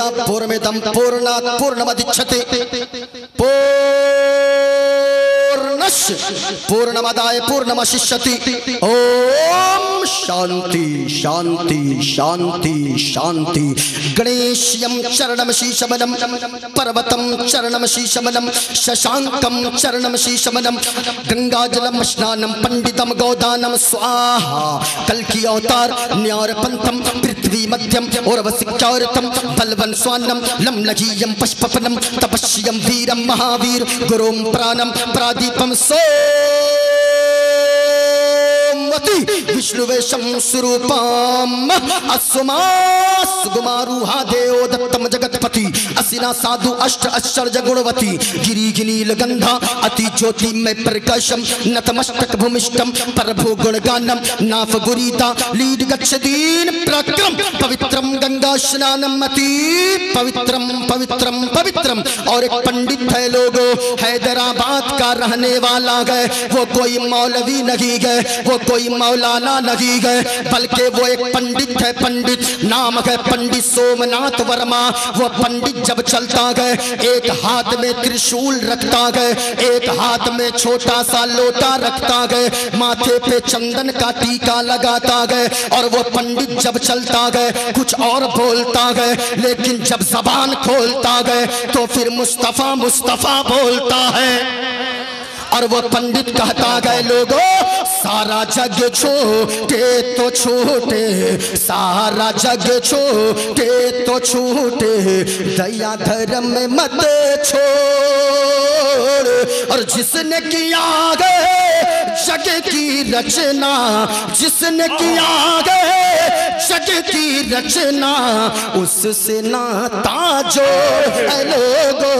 पूर्णमेदा पूर्णमिदं पूर्णात् पूर्णमुदच्यते पूर्णमदाय पूर्णमवशिष्यति। ओम शांति शांति शांति शांति। गणेश्यं चरणं शीशमनं पर्वतं चरणं शीशमनं शशांकं चरणं शीशमनं गंगाजलम स्नानं पंडितम गोदानं स्वाहा। कल की अवतार न्यार पंथम पृथ्वी मध्यम और वसिक्यारतम बलवन स्वान्नम लम लघीयम पशपपनम तपस्यम वीरम महावीर गुरुम प्राणम प्रादीपम सोमवती विष्णुवेशम स्वरूपम असुमासुगुमारूहा देव दत्तम जगतपति असिना साधु अष्ट आश्चर्य गुणवती गिरिगिनील गंधा अति ज्योति में प्रकाशम नतमस्तक भूमिष्ठम प्रभु गुणगानम नाफ गुरीता लीड गच्छदीन प्रक्रम पवित्रम गंगा स्नानम अति पवित्रम पवित्रम पवित्रम। और एक पंडित है लोगो हैदराबाद का रहने वाला गए, वो कोई मौलवी नहीं गए, वो कोई मौलाना नहीं गए, बल्कि वो एक पंडित है। पंडित नाम है पंडित सोमनाथ वर्मा। वो पंडित जब चलता गए एक हाथ में त्रिशूल रखता गए, एक हाथ में छोटा सा लोटा रखता गए, माथे पे चंदन का टीका लगाता गए। और वो पंडित जब चलता गए कुछ और बोलता गए, लेकिन जब जबान खोलता गए तो फिर मुस्तफा मुस्तफा बोलता है। और वो पंडित कहता गए लोगों सारा जग छोटे तो छोटे, सारा जग छोटे तो छोटे, दया धर्म में मत छोड़। और जिसने किया गए जग की रचना, जिसने किया गए जग की रचना, उससे नाता जोड़ लोगो,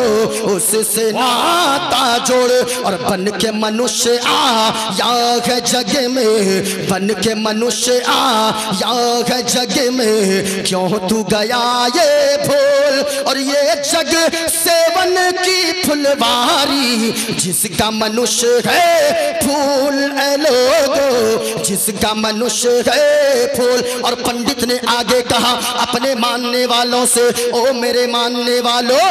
उससे नाता जोड़। और बन के मनुष्य आया है जग में, बन के मनुष्य आया है जग में, क्यों तू गया ये भूल। और ये जग सेवन की फुलवारी, जिसका मनुष्य है फूल लोगो, जिसका मनुष्य है फूल। और पंडित ने आगे कहा अपने मानने वालों से, ओ मेरे मानने वालों,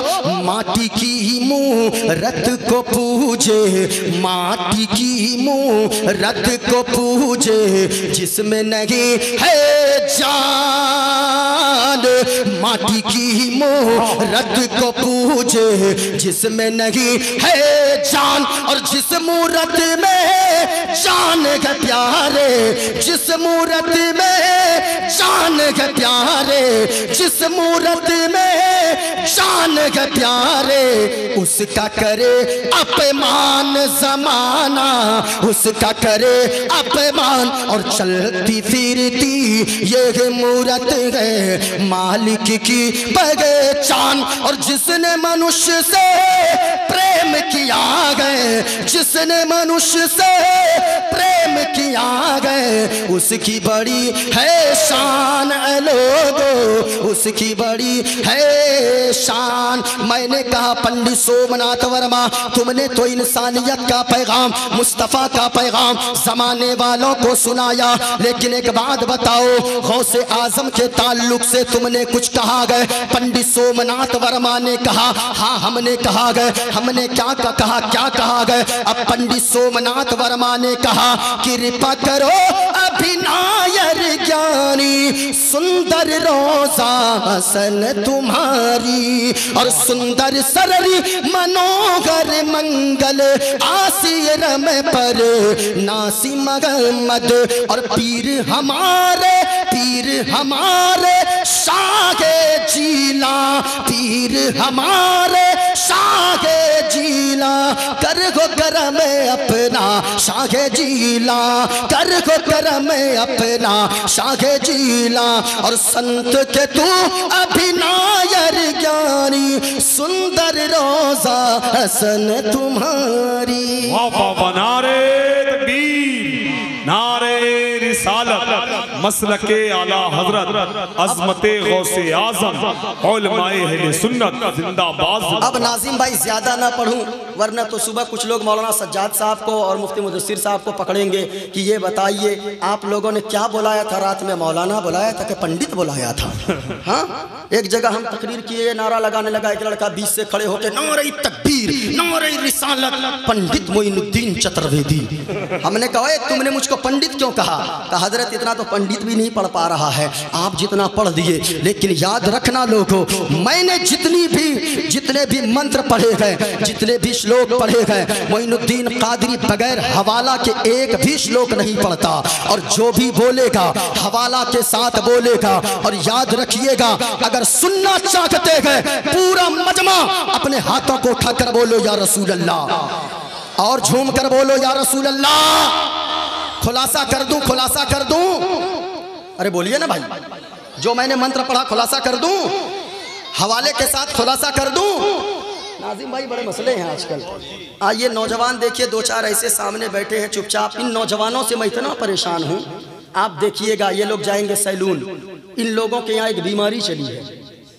माटी की मूरत को पूजे, माटी की मूरत को पूजे, जिसमें नहीं है जान। माटी की मूरत को पूजे जिसमें नहीं है जान। और जिस मूरत में जान है प्यारे, जिस मूरत में जान है प्यारे, जिस मूरत में जान है प्यारे, उसका करे अपमान जमाना, उसका करे अपमान। और चलती फिरती ये मूरत है मालिक की पहचान। और जिसने मनुष्य से प्रेम किया गए, जिसने मनुष्य से प्रेम किया गए, उसकी बड़ी है शान लोगो, उसकी बड़ी है शान। मैंने कहा पंडित सोमनाथ वर्मा, तुमने तो इंसानियत का पैगाम, मुस्तफ़ा का पैगाम जमाने वालों को सुनाया, लेकिन एक बात बताओ, गौसे आजम के ताल्लुक से तुमने कुछ कहा गए? पंडित सोमनाथ वर्मा ने कहा हाँ हमने कहा गए। हमने क्या कहा, क्या कहा गए? अब पंडित सोमनाथ वर्मा ने कहा कृपा करो अभिनायर ज्ञानी, सुंदर रोजा हसन तुम्हारी, और सुंदर सररी मनोहर मंगल आसिर में पर नासी मगमद। और पीर हमारे शाहे जीला, पीर हमारे शाहे जीला, कर गो करम अपना शाहे जीला, कर गो करम अपना शाहे जीला। और संत के तू अभिनायर ज्ञानी, सुंदर रोजा हसन तुम्हारी। नारे तकबीर, नारे रिसालत, मसलके आला हजरत, अज़मते गौसे आज़म, उलमाए अहले सुन्नत जिंदाबाद। अब नाज़िम भाई ज्यादा ना पढ़ूं, वरना तो सुबह कुछ लोग मौलाना सज्जाद साहब को और मुफ्ती मुदस्सिर साहब को पकड़ेंगे कि ये बताइए आप लोगों ने क्या बुलाया था रात में, मौलाना बुलाया था कि पंडित बुलाया था। हाँ, एक जगह हम तकरीर किए, नारा लगाने लगा एक लड़का बीच से खड़े होकर, नारे तकबीर, नारे रिसालत, पंडित मोइनुद्दीन चतुर्वेदी। हमने कहा तुमने मुझको पंडित क्यों कहा? हजरत इतना तो पंडित भी नहीं पढ़ पा रहा है, आप जितना पढ़ दिए। लेकिन याद रखना लोगों, मैंने जितने भी मंत्र पढ़े गए, जितने भी श्लोक पढ़े गए, मोइनुद्दीन कादरी बगैर हवाला के एक भी श्लोक नहीं पढ़ता। और जो भी बोलेगा हवाला के साथ बोलेगा। और याद रखिएगा, अगर सुनना चाहते हैं पूरा मजमा अपने हाथों को उठाकर बोलो या रसूल अल्लाह, और झूम कर बोलो या रसूल अल्लाह। खुलासा कर दूं, खुलासा कर दूं? अरे बोलिए ना भाई, जो मैंने मंत्र पढ़ा खुलासा कर दूं, हवाले के साथ खुलासा कर दूं? नाजिम भाई बड़े मसले हैं आजकल। ये नौजवान देखिए, दो चार ऐसे सामने बैठे हैं चुपचाप। इन नौजवानों से मैं इतना परेशान हूँ, आप देखिएगा ये लोग जाएंगे सैलून। इन लोगों के यहाँ एक बीमारी चली है,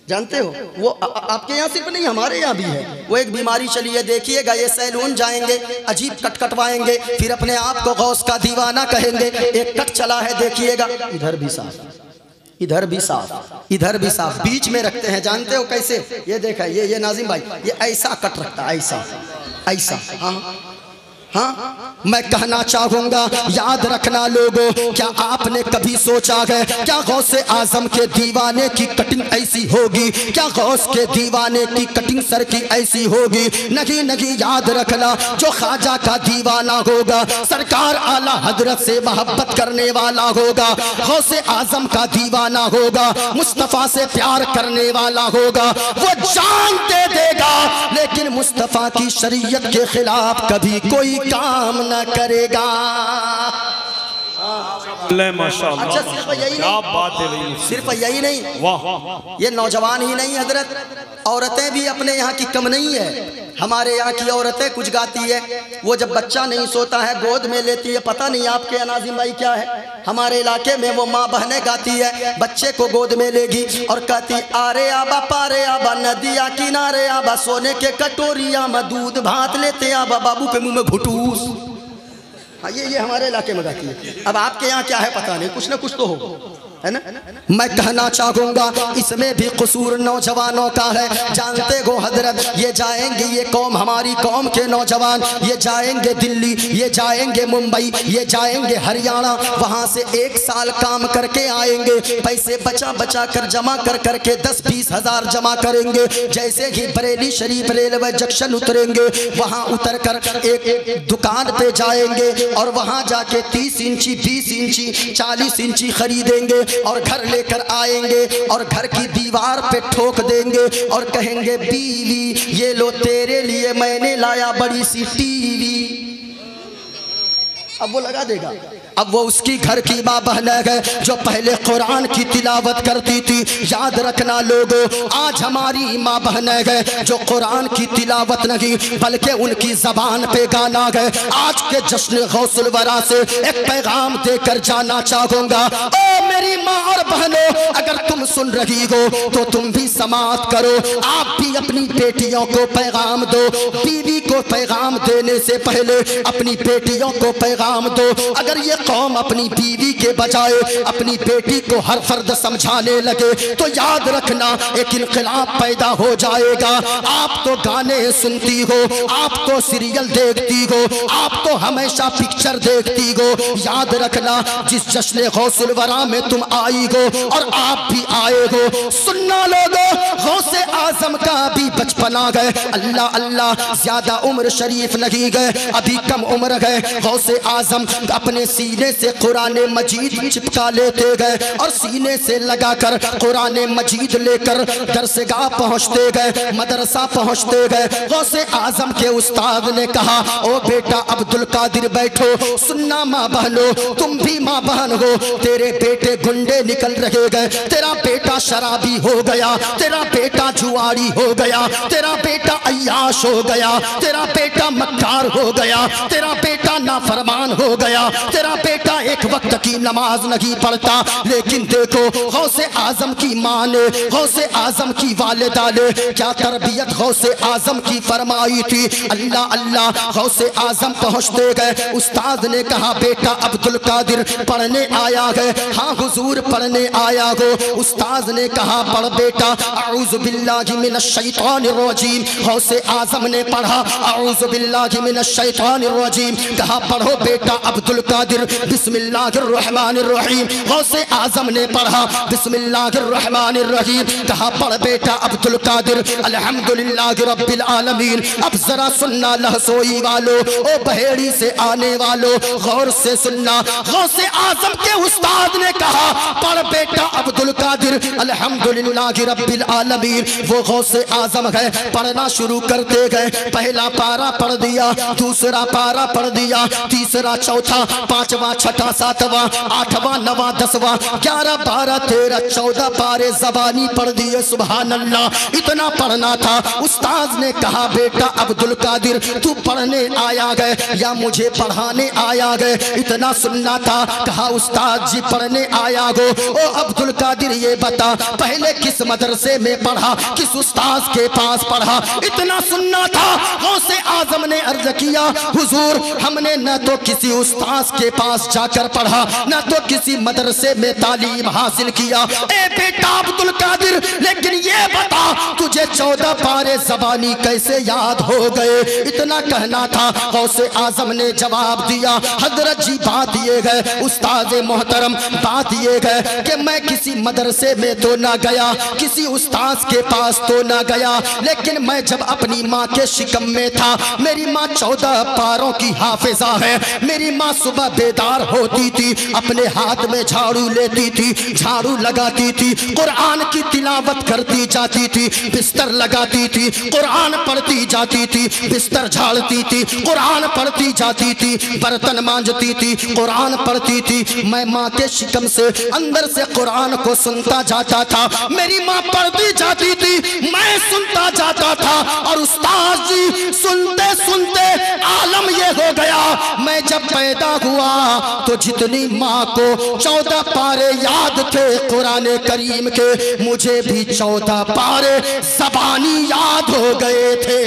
जानते हो? वो आपके यहाँ सिर्फ नहीं, हमारे यहाँ भी है। वो एक बीमारी चली है, देखिएगा ये सैलून जाएंगे, अजीब कट कटवाएंगे, फिर अपने आप को गौस का दीवाना कहेंगे। एक कट चला है, देखिएगा इधर भी साफ, इधर भी साफ, इधर भी साफ, बीच में रखते हैं, जानते हो कैसे? ये देखा, ये नाजिम भाई, ये ऐसा कट रखता है, ऐसा ऐसा। हाँ, मैं कहना चाहूंगा, याद रखना लोगों, क्या आपने कभी सोचा है क्या गौसे आजम के दीवाने की कटिंग ऐसी होगी? क्या गौस के दीवाने की कटिंग सर की ऐसी होगी? नहीं नहीं, याद रखना, जो ख्वाजा का दीवाना होगा, सरकार आला हजरत से मोहब्बत करने वाला होगा, गौसे आजम का दीवाना होगा, मुस्तफ़ा से प्यार करने वाला होगा, वो जान दे देगा, लेकिन मुस्तफ़ा की शरीयत के खिलाफ कभी कोई काम न करेगा। माशाअल्लाह, अच्छा, सिर्फ यही नहीं, बात है भाई, सिर्फ यही नहीं, वाह, ये नौजवान ही नहीं हजरत, औरतें भी अपने यहाँ की कम नहीं है। हमारे यहाँ की औरतें कुछ गाती है, वो जब बच्चा नहीं सोता है गोद में लेती है। पता नहीं आपके यहाँ नाजिम भाई क्या है, हमारे इलाके में वो माँ बहनें गाती है, बच्चे को गोद में लेगी और कहती, आरे आबा पारे आबा नदिया किनारे आबा, सोने के कटोरिया में दूध भात लेते आबा, बाबू के मुंह में घुटूस। हाँ, ये हमारे इलाके में गाती है। अब आपके यहाँ क्या है पता नहीं, कुछ ना कुछ तो हो, है ना? मैं कहना चाहूंगा, इसमें भी कसूर नौजवानों का है। जानते हो हजरत, ये जाएंगे, ये कौम, हमारी कौम के नौजवान, ये जाएंगे दिल्ली, ये जाएंगे मुंबई, ये जाएंगे हरियाणा, वहां से 1 साल काम करके आएंगे, पैसे बचा बचा कर जमा कर करके 10-20 हजार जमा करेंगे। जैसे ही बरेली शरीफ रेलवे जंक्शन उतरेंगे, वहां उतर कर एक दुकान पे जाएंगे और वहां जाके 30 इंची 20 इंची 40 इंची खरीदेंगे और घर लेकर आएंगे और घर की दीवार पे ठोक देंगे और कहेंगे, बीवी ये लो तेरे लिए मैंने लाया बड़ी सी टीवी। अब वो लगा देगा। अब वो उसकी घर की माँ बहन है जो पहले कुरान की तिलावत करती थी। याद रखना लोगों, आज हमारी माँ बहन है जो कुरान की तिलावत नहीं बल्कि उनकी जबान पे गाना है। आज के जश्न गौसुल वरा से एक पैगाम देकर जाना चाहूंगा। ओ मेरी माँ और बहनों, अगर तुम सुन रही हो तो तुम भी समाअत करो, आप भी अपनी बेटियों को पैगाम दो। बीवी को पैगाम देने से पहले अपनी बेटियों को पैगाम दो। अगर ये कौम अपनी बीवी के बजाय अपनी बेटी को हर फर्द समझाने लगे तो याद रखना एक इनकलाब पैदा हो जाएगा। आप तो गाने सुनती हो, आप तो सीरियल देखती हो, आप तो हमेशा पिक्चर देखती हो। याद रखना जिस जश्न गौसुल वरा में तुम आई हो और आप भी आए हो, सुनना लोगों, गौसे आजम का भी बचपना गए। अल्लाह अल्लाह, ज्यादा उम्र शरीफ नहीं गए, अभी कम उम्र गए। गौसे आजम अपने सीने से कुरान मजीद चिपका लेते गए और सीने से लगाकर कुरान मजीद लेकर दरसगाह पहुंचते गए, मदरसा पहुंचते गए। गौसे आजम के उस्ताद ने कहा, ओ बेटा अब्दुल कादिर बैठो, सुनना माँ बहनों, तुम भी माँ बहन हो। तेरे बेटे गुंडे निकल रहे गए, तेरा बेटा शराबी हो गया, तेरा बेटा जुआरी हो गया, तेरा बेटा अय्याश हो गया, तेरा बेटा मक्कार हो गया, तेरा बेटा नाफरमान हो गया, तेरा बेटा एक वक्त की कभी नमाज नहीं पढ़ता, लेकिन देखो गौसे आजम की माँ ने, गौसे आजम की वालिदा ने क्या तरबियत गौसे आजम की फरमाई थी। अल्लाह अल्लाह, गौसे आजम पहुँचते गए, उस्ताद ने कहा बेटा अब्दुल कादिर पढ़ने आया है। हाँ हुजूर पढ़ने आया हो। उस्ताद ने कहा पढ़ बेटा, अऊज़ु बिल्लाहि मिनश शैतानिर रजीम। गौसे आजम ने पढ़ा अऊज़ु बिल्लाहि मिनश शैतानिर रजीम। कहा पढ़ो बेटा अब्दुल कादिर बिस्मिल्लाहिर रहमानिर रहीम। गौसे आजम ने पढ़ा बिस्मिल्लाहिर रहमानिर रहीम। कहा पढ़ बेटा अब्दुल कादिर अल्हम्दुलिल्लाहि रब्बिल आलमीन। अब जरा सुनना लहसोई वालों, ओ बहेड़ी से आने वालों, गौर से सुनना। गौसे आजम के उस्ताद ने कहा पढ़ बेटा अब्दुल कादिर अल्हम्दुलिल्लाहि रब्बिल आलमीन। वो गौसे आजम है, पढ़ना शुरू करते गए। पहला पारा पढ़ दिया, दूसरा पारा पढ़ दिया, तीसरा चौथा पांचवा छठा सातवां आठवां नवां दसवां 11 12 13 14 पारे ज़बानी पढ़ दिए। सुभान अल्लाह, इतना पढ़ना था। उस्ताद ने कहा बेटा अब्दुल कादिर तू पढ़ने आया गए या मुझे पढ़ाने आया गए, इतना सुनना था। कहा उस्ताद जी पढ़ने आया गो। ओ अब्दुल कादिर ये बता पहले किस मदरसे में पढ़ा, किस उस्ताद के पास पढ़ा, इतना सुनना था। गौसे आजम ने अर्ज किया हुजूर हमने न तो किसी उस्ताद के पास जाकर पढ़ा, न तो किसी मदरसे में तालीम हासिल किया। ए बेटा अब्दुल कादिर लेकिन ये बता तुझे 14 पारे ज़बानी कैसे याद हो गए, इतना कहना था। गौसे आजम ने जवाब दिया हजरत जी बात ये गए, उस्ताद मोहतरम बात ये गए कि मैं किसी मदरसे में तो ना गया, किसी उस्ताद के पास तो ना गया, लेकिन मैं जब अपनी माँ के शिकम में था, मेरी माँ 14 पारों की हाफिजा है। मेरी माँ सुबह बेदार होती थी, अपने हाथ में झाड़ू लेती थी, झाड़ू लगाती थी, कुरान की तिलावत करती जाती थी, बिस्तर लगाती थी, कुरान पढ़ती जाती थी, बिस्तर झाड़ती थी, कुरान पढ़ती जाती थी, बर्तन मांजती थी, कुरान पढ़ती थी। मैं माँ के शिकम से अंदर से कुरान को सुनता जाता था। मेरी माँ पढ़ती जाती थी, मैं सुनता जाता था। और उस्ताद जी सुनते सुनते आलम ये हो गया, मैं जब पैदा हुआ तो जितनी माँ को 14 पारे याद थे कुरान करीम के, मुझे भी 14 पारे ज़बानी याद हो गए थे।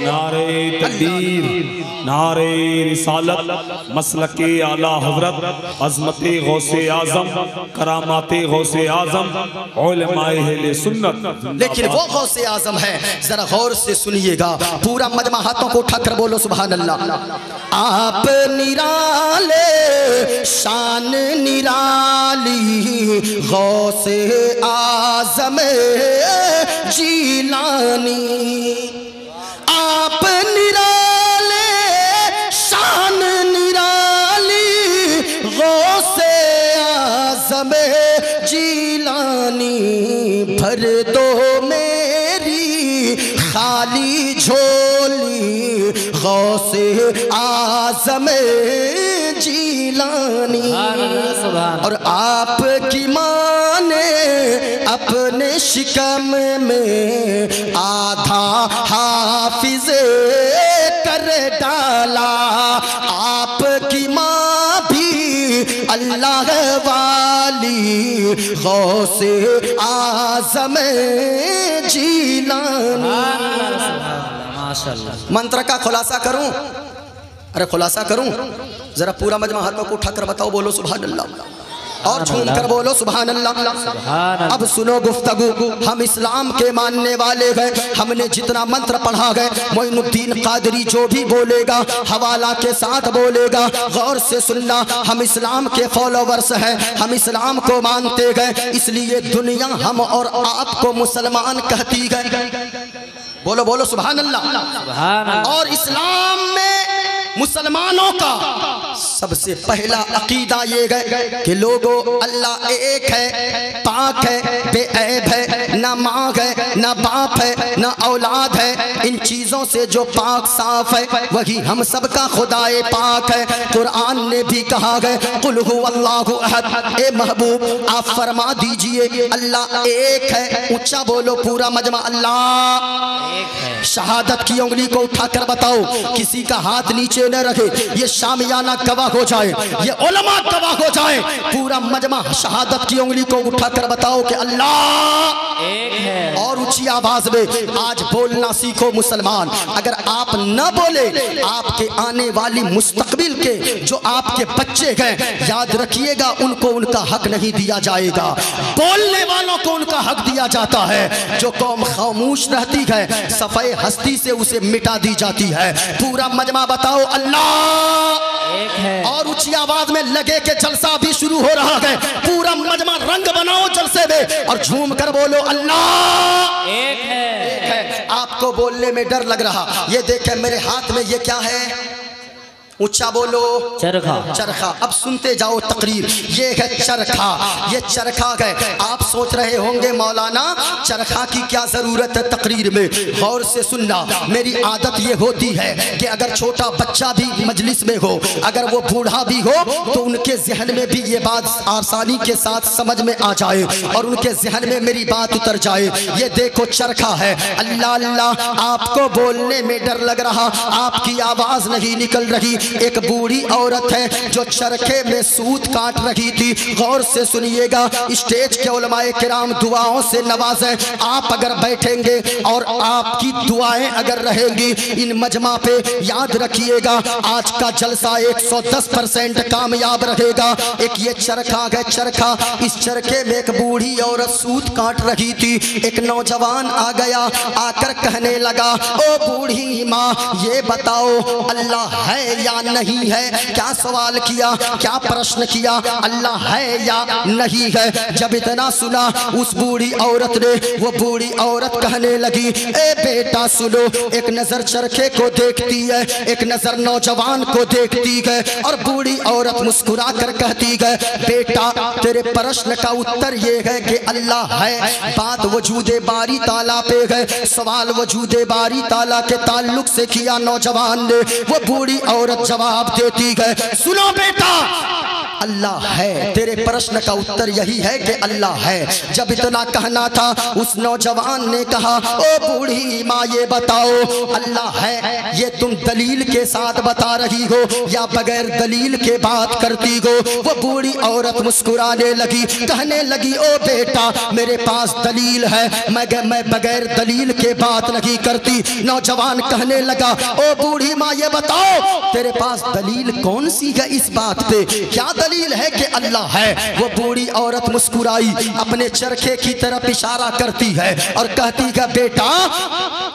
नारे तकबीर, नारे रिसालत, मसलके आला हजरत, अज़मते गौसे आजम, करामाते गौसे आजम, उलमाए अहले सुन्नत। लेकिन वो गौसे आजम है, जरा गौर से सुनिएगा। पूरा मजमा हाथों को उठाकर बोलो सुभान अल्लाह। आप निराले शान निराली गौसे आजम जीलानी। आप निराले शान निराली गौसे आजम जीलानी। भर दो मेरी खाली झोली गौसे आजम जीलानी। और आपकी माँ ने अपने शिकम में आधा हाफिज़े कर डाला। आपकी माँ भी अल्लाह वाली गौसे आजम जीलानी। मंत्र का खुलासा करूं? अरे खुलासा करूं? जरा पूरा मजमा हाथों को उठाकर बताओ, बोलो सुभान अल्लाह और झूम कर बोलो सुभान अल्लाह। अब सुनो गुफ्तगू, हम इस्लाम के मानने वाले गए, हमने जितना मंत्र पढ़ा गए, मोइनुद्दीन कादरी जो भी बोलेगा हवाला के साथ बोलेगा। गौर से सुनना, हम इस्लाम के फॉलोवर्स हैं, हम इस्लाम को मानते गए, इसलिए दुनिया हम और आपको मुसलमान कहती गए। बोलो बोलो सुभान अल्लाह। और इस्लाम में मुसलमानों का सबसे पहला अकीदा ये है कि लोगों अल्लाह एक है, पाक है, बेऐब है, ना माँ है, ना बाप है, ना औलाद है। इन चीज़ों से जो पाक साफ है वही हम सबका खुदाए पाक है। कुरान ने भी कहा है कुल हुवल्लाहु अहद। ए महबूब आप फरमा दीजिए अल्लाह एक है। ऊंचा बोलो पूरा मजमा, अल्लाह। शहादत की उंगली को उठाकर बताओ, किसी का हाथ नीचे न रखे। ये शामियाना गवाह हो जाए, ये उलमा गवाह हो जाए। पूरा मजमा शहादत की उंगली को उठाकर बताओ कि अल्लाह एक है। और ऊंची आवाज में आज बोलना सीखो मुसलमान। अगर आप न बोले आपके आने वाली मुस्तकबिल के जो आपके बच्चे हैं, याद रखिएगा उनको उनका हक नहीं दिया जाएगा। बोलने वालों को उनका हक दिया जाता है। जो कौम खामोश रहती है सफाई हस्ती से उसे मिटा दी जाती है। पूरा मजमा बताओ अल्लाह एक है। और ऊंची आवाज में लगे कि जलसा भी शुरू हो रहा है। पूरा मजमा रंग बनाओ जलसे में और झूम कर बोलो अल्लाह एक है। आपको बोलने में डर लग रहा, ये देखें मेरे हाथ में ये क्या है? ऊंचा बोलो चरखा। चरखा। अब सुनते जाओ तकरीर। ये है चरखा, ये चरखा है। आप सोच रहे होंगे मौलाना चरखा की क्या जरूरत है तकरीर में? गौर से सुनना। मेरी आदत ये होती है कि अगर छोटा बच्चा भी मजलिस में हो, अगर वो बूढ़ा भी हो, तो उनके जहन में भी ये बात आसानी के साथ समझ में आ जाए और उनके जहन में मेरी बात उतर जाए। ये देखो चरखा है। अल्लाह अल्लाह, आपको बोलने में डर लग रहा, आपकी आवाज नहीं निकल रही। एक बूढ़ी औरत है जो चरखे में सूत काट रही थी। गौर से सुनिएगा। स्टेज के उलमाए किराम दुआओं से नवाजे। आप अगर बैठेंगे और आपकी दुआएं अगर रहेंगी इन मजमा पे, याद रखिएगा आज का जलसा 110% कामयाब रहेगा। एक ये चरखा है, चरखा। इस चरखे में एक बूढ़ी औरत सूत काट रही थी। एक नौजवान आ गया, आकर कहने लगा ओ बूढ़ी माँ ये बताओ अल्लाह है या नहीं है? क्या सवाल किया, क्या प्रश्न किया? अल्लाह है या नहीं है? जब इतना सुना उस बूढ़ी औरत ने, वो बूढ़ी औरत कहने लगी ए बेटा सुनो। एक नजर चरखे को देखती है, एक नजर नौजवान को देखती है और बूढ़ी औरत मुस्कुरा कर कहती है बेटा तेरे प्रश्न का उत्तर ये है कि अल्लाह है। बात वजूदे बारी ताला पे है, सवाल वजूदे बारी ताला के ताल्लुक से किया नौजवान ने। वो बूढ़ी औरत जवाब देती है सुनो बेटा अल्लाह है। तेरे प्रश्न का उत्तर यही है कि अल्लाह है। जब इतना कहना था उस नौजवान ने कहा ओ बूढ़ी माँ ये बताओ अल्लाह है ये तुम दलील के साथ बता रही हो या बगैर दलील के बात करती हो? वो बूढ़ी औरत मुस्कुराने लगी, कहने लगी ओ बेटा मेरे पास दलील है, मैं बगैर दलील के बात नहीं करती। नौजवान कहने लगा ओ बूढ़ी माँ ये बताओ तेरे पास दलील कौन सी है इस बात पे? क्या दलील है कि अल्लाह है? वो बूढ़ी औरत मुस्कुराई, अपने चरखे की तरफ इशारा करती है और कहती है बेटा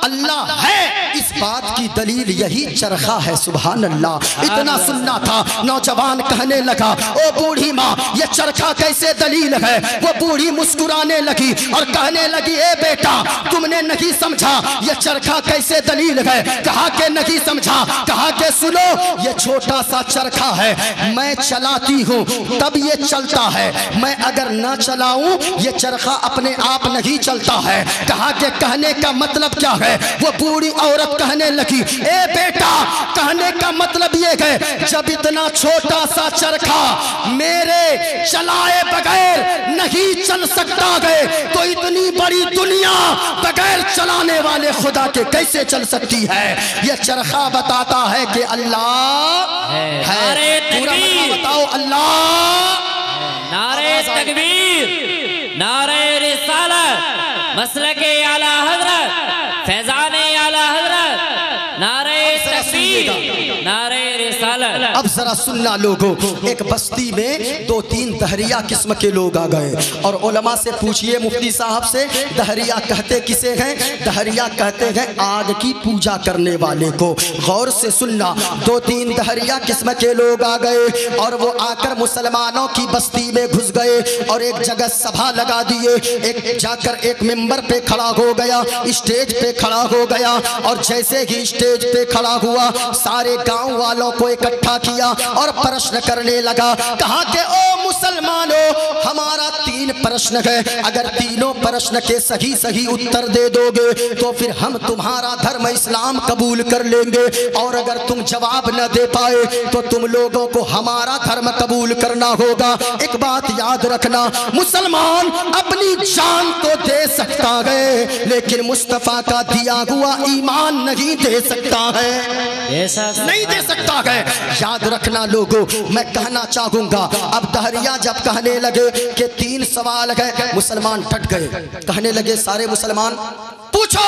अल्लाह है, इस बात की दलील यही चरखा है। सुभान अल्लाह। इतना सुनना था। नौजवान कहने लगा ओ बूढ़ी माँ ये चरखा कैसे दलील है? वो बूढ़ी मुस्कुराने लगी और कहने लगी ए बेटा तुमने नहीं समझा ये चरखा कैसे दलील है? कहा के नहीं समझा, कहा के सुनो ये छोटा सा चरखा है, मैं चलाती हूँ तब ये चलता है, मैं अगर ना चलाऊं ये चरखा अपने आप नहीं चलता है। कहा के कहने का मतलब क्या है? वो बूढ़ी औरत कहने लगी ए बेटा कहने का मतलब ये है जब इतना छोटा सा चरखा मेरे चलाए बगैर नहीं चल सकता है तो इतनी बड़ी दुनिया बगैर चलाने वाले खुदा के कैसे चल सकती है? ये चरखा बताता है कि अल्लाह है। पूरा बताओ अल्लाह। नारे तकबीर, नारे रिसालत, मसलके आला हजरत, फैजाने आला हजरत, नारे तकबीर, नारे रिसालत। अब जरा सुनना लोगों, एक बस्ती में 2-3 दहरिया किस्म के लोग आ गए और उलमा से पूछिए मुफ्ती साहब से दहरिया कहते किसे हैं? दहरिया कहते हैं आग की पूजा करने वाले को। गौर से सुनना, 2-3 दहरिया किस्म के लोग आ गए और वो आकर मुसलमानों की बस्ती में घुस गए और एक जगह सभा लगा दिए। एक जाकर एक मिंबर पे खड़ा हो गया, स्टेज पे खड़ा हो गया और जैसे ही स्टेज पे खड़ा हुआ सारे गांव वालों को इकट्ठा किया किया और प्रश्न करने लगा। कहा कि ओ मुसलमानों, हमारा 3 प्रश्न है, अगर तीनों प्रश्न के सही सही उत्तर दे दोगे तो फिर हम तुम्हारा धर्म इस्लाम कबूल कर लेंगे, और अगर तुम जवाब न दे पाए तो तुम लोगों को हमारा धर्म कबूल करना होगा। एक बात याद रखना, मुसलमान अपनी जान तो दे सकता है लेकिन मुस्तफा का दिया हुआ ईमान नहीं दे सकता है, नहीं दे सकता है। याद रखना लोगों, मैं कहना चाहूंगा, अब दहरिया जब कहने लगे कि 3 सवाल है, मुसलमान डट गए। कहने लगे सारे मुसलमान, पूछो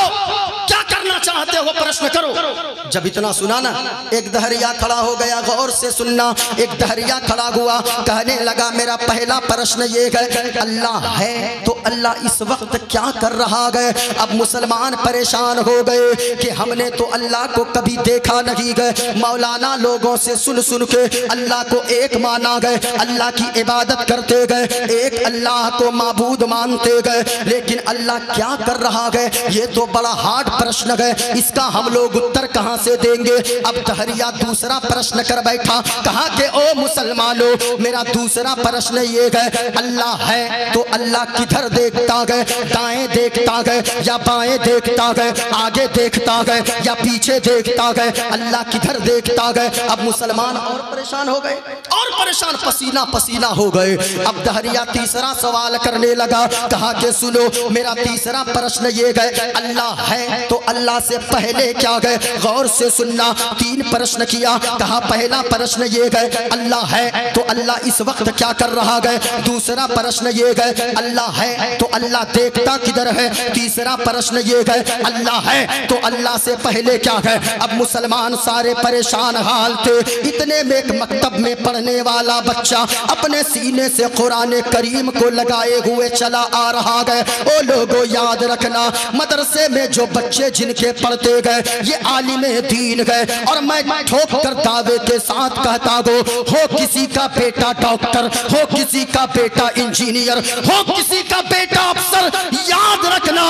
क्या करना चाहते हो, प्रश्न करो। जब इतना सुना ना, एक दहरिया खड़ा हो गया, गौर से सुनना। एक दहरिया खड़ा हुआ, कहने लगा मेरा पहला प्रश्न ये है, अल्लाह है तो अल्लाह इस वक्त क्या कर रहा है। अब मुसलमान परेशान हो गए कि हमने तो अल्लाह को कभी देखा नहीं गए। मौलाना लोगों से सुन सुन के अल्लाह को एक माना गए, अल्लाह की इबादत करते गए, एक अल्लाह को माबूद मानते गए, लेकिन अल्लाह क्या कर रहा है ये तो बड़ा हार्ड प्रश्न है, इसका हम लोग उत्तर कहां से देंगे। अब दहरिया दूसरा प्रश्न कर बैठा, कहा कि ओ मुसलमानों, मेरा दूसरा प्रश्न ये है, अल्लाह है तो अल्लाह किधर देखता है, दाएं देखता है या बाएं देखता है, आगे देखता है या पीछे देखता है, अल्लाह किधर देखता है। अब मुसलमान और परेशान हो गए, और परेशान, पसीना पसीना हो गए। अब दहरिया तीसरा सवाल करने लगा, कहा कि सुनो, मेरा तीसरा प्रश्न ये है, अल्लाह है तो अल्लाह से पहले क्या है। गौर से सुनना, 3 प्रश्न किया। कहा पहला प्रश्न ये है, अल्लाह है तो अल्लाह इस वक्त क्या कर रहा है। दूसरा प्रश्न ये है, अल्लाह है तो अल्लाह देखता किधर है। तीसरा प्रश्न ये है, अल्लाह है तो अल्लाह से पहले क्या है। अब मुसलमान सारे परेशान हाल थे। इतने में एक मकतब में पढ़ने वाला बच्चा अपने सीने से कुरान करीम को लगाए हुए चला आ रहा है। ओ लोगों, याद रखना, मदरसे में जो बच्चे जिनके पढ़ते गए ये आलिमे दीन गए, और मैं ठोक कर दावे के साथ कहता हो किसी का बेटा डॉक्टर, हो किसी का बेटा इंजीनियर, हो किसी का बेटा अफसर, याद रखना,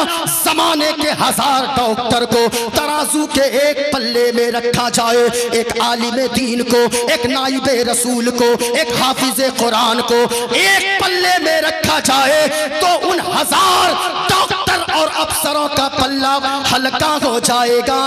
जमाने के 1000 डॉक्टर को तराजू के एक पल्ले में रखा जाए, एक आलिमे दीन को, एक नाइबे रसूल को, एक हाफिजे कुरान को एक पल्ले में रखा जाए तो उन 1000 डॉक्टर और अफसरों का पल्ला हल्का हो जाएगा,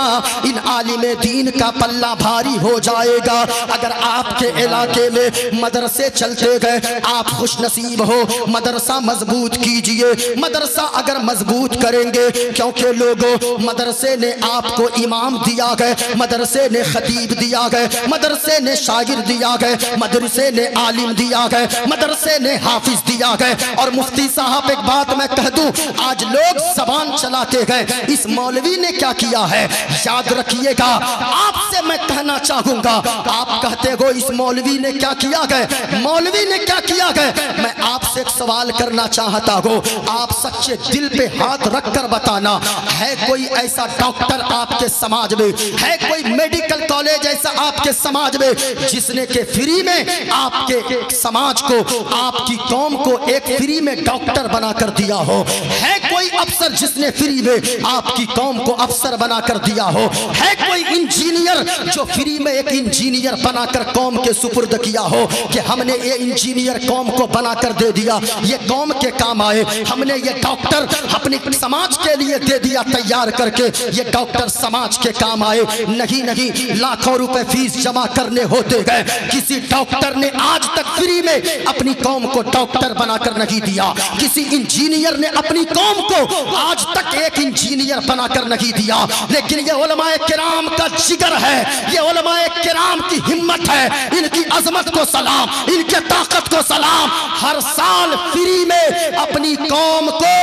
इन आलिमे दीन का पल्ला भारी हो जाएगा। अगर आपके इलाके में मदरसे चलते गए, आप खुश नसीब हो, मदरसा मजबूत कीजिए। मदरसा अगर मजबूत करेंगे, क्योंकि लोगों, मदरसे ने आपको इमाम दिया गए, मदरसे ने खतीब दिया गए, मदरसे ने शागिर दिया गए, मदरसे ने आलिम दिया गए, मदरसे ने हाफिज दिया गए। और मुफ्ती साहब, एक बात मैं कह दूं, आज लोग जबान चलाते गए, इस मौलवी ने क्या किया है, याद रखिएगा। आपसे मैं कहना चाहूंगा, आप कहते हो इस मौलवी ने क्या किया है, मौलवी ने क्या किया है, मैं आपसे एक सवाल करना चाहता हूं, आप सच्चे दिल पे हाथ रखकर बताना, है कोई ऐसा डॉक्टर आपके समाज में, है कोई मेडिकल कॉलेज ऐसा आपके समाज में जिसने के फ्री में आपके समाज को, आपकी कौम को एक फ्री में डॉक्टर बनाकर दिया हो? है कोई अफसर जिसने फ्री में आपकी कौम को अफसर बनाकर दिया हो? है कोई इंजीनियर जो फ्री में एक इंजीनियर बनाकर कौम के सुपुर्द किया हो कि हमने ये इंजीनियर कौम को बनाकर दे दिया, ये कौम के काम आए, हमने ये डॉक्टर अपने समाज के लिए दे दिया तैयार करके, ये डॉक्टर समाज के काम आए? नहीं नहीं, लाखों रुपए फीस जमा करने होते गए, किसी डॉक्टर ने आज तक फ्री में अपनी कौम को डॉक्टर बनाकर नहीं दिया, किसी इंजीनियर ने अपनी कौम को आज तक एक इंजीनियर बनाकर नहीं दिया। लेकिन ये उलमाए किराम का जिगर है, ये उलमाए किराम की हिम्मत है, इनकी अजमत को सलाम, इनके ताकत को सलाम। हर साल फ्री में अपनी कौम को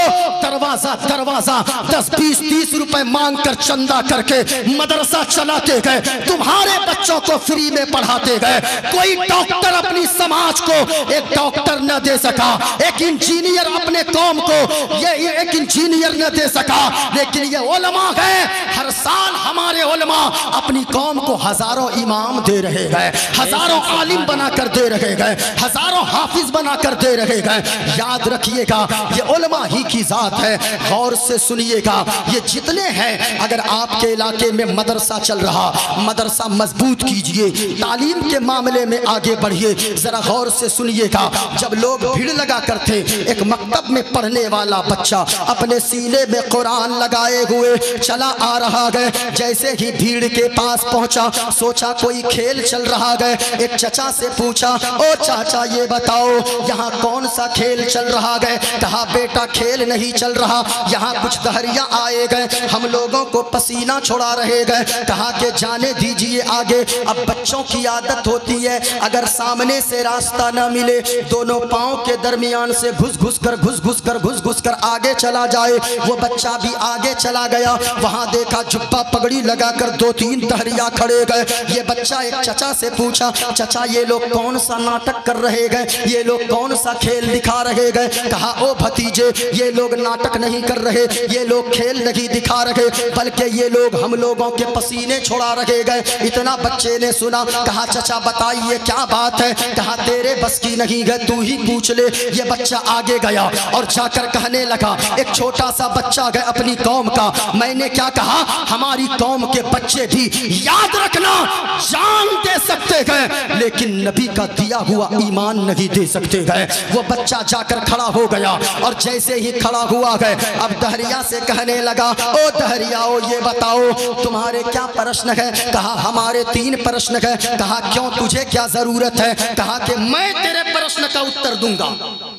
दरवाजा दरवाजा 10, 20, 30 रुपए मांग कर चंदा करके मदरसा चलाते गए, तुम्हारे बच्चों को फ्री में पढ़ाते गए। कोई डॉक्टर अपनी समाज को एक डॉक्टर न दे सका, एक इंजीनियर अपने कौम को ये एक इंजीनियर न दे सका। लेकिन ये उलमा है, हर साल हमारे उलमा अपनी कौम को हजारों इमाम दे रहे गए, हजारों आलिम बनाकर दे रहे गए, हजारों हाफिज बनाकर दे रहे गए। याद रखिएगा, ये उलमा ही की जात है। गौर से सुनिएगा। ये जितने हैं, अगर आपके इलाके में मदरसा चल रहा, मदरसा मजबूत कीजिए, तालीम के मामले में आगे बढ़िए। जरा गौर से सुनिएगा। जब लोग भीड़ लगा करते, एक मकतब में पढ़ने वाला बच्चा अपने सीने में कुरान लगाए हुए चला आ रहा है। जैसे ही भीड़ के पास पहुंचा, सोचा कोई खेल चल रहा है। एक चचा से पूछा, ओ चाचा ये बताओ यहाँ कौन सा खेल चल रहा है? कहा बेटा खेल नहीं चल रहा, यहाँ कुछ दहरिया आए गए, हम लोगों को पसीना छोड़ा रहे गए। कहा कि जाने दीजिए आगे। अब बच्चों की आदत होती है, अगर सामने से रास्ता ना मिले, दोनों पांव के दरमियान से घुस घुस कर आगे चला जाए। वो बच्चा भी आगे चला गया। वहां देखा जुब्बा पगड़ी लगाकर 2-3 दहरिया खड़े गए। ये बच्चा एक चचा से पूछा, चचा ये लोग कौन सा नाटक कर रहे गए, ये लोग कौन सा खेल दिखा रहे गए? कहा ओ भतीजे, ये लोग नाटक नहीं कर रहे, ये लोग खेल नहीं दिखा रहे, बल्कि ये लोग हम लोगों के पसीने छोड़ा रहे गए। इतना बच्चे ने सुना। कहा चचा बताइए क्या बात है? कहा तेरे बस की नहीं है, तू ही पूछ ले। ये बच्चा आगे गया और जाकर कहने लगा, एक छोटा सा बच्चा गया अपनी कौम का, मैंने क्या कहा, हमारी कौम के बच्चे भी याद रखना जान दे सकते हैं, लेकिन नबी का दिया हुआ ईमान नहीं दे सकते हैं। वो बच्चा जाकर खड़ा हो गया और जैसे ही खड़ा हुआ है, अब दहरिया से कहने लगा, ओ दहरियाओ ये बताओ तुम्हारे क्या प्रश्न है? कहा हमारे 3 प्रश्न है। कहा क्यों, तुझे क्या जरूरत है? कहा कि मैं तेरे प्रश्न का उत्तर दूंगा।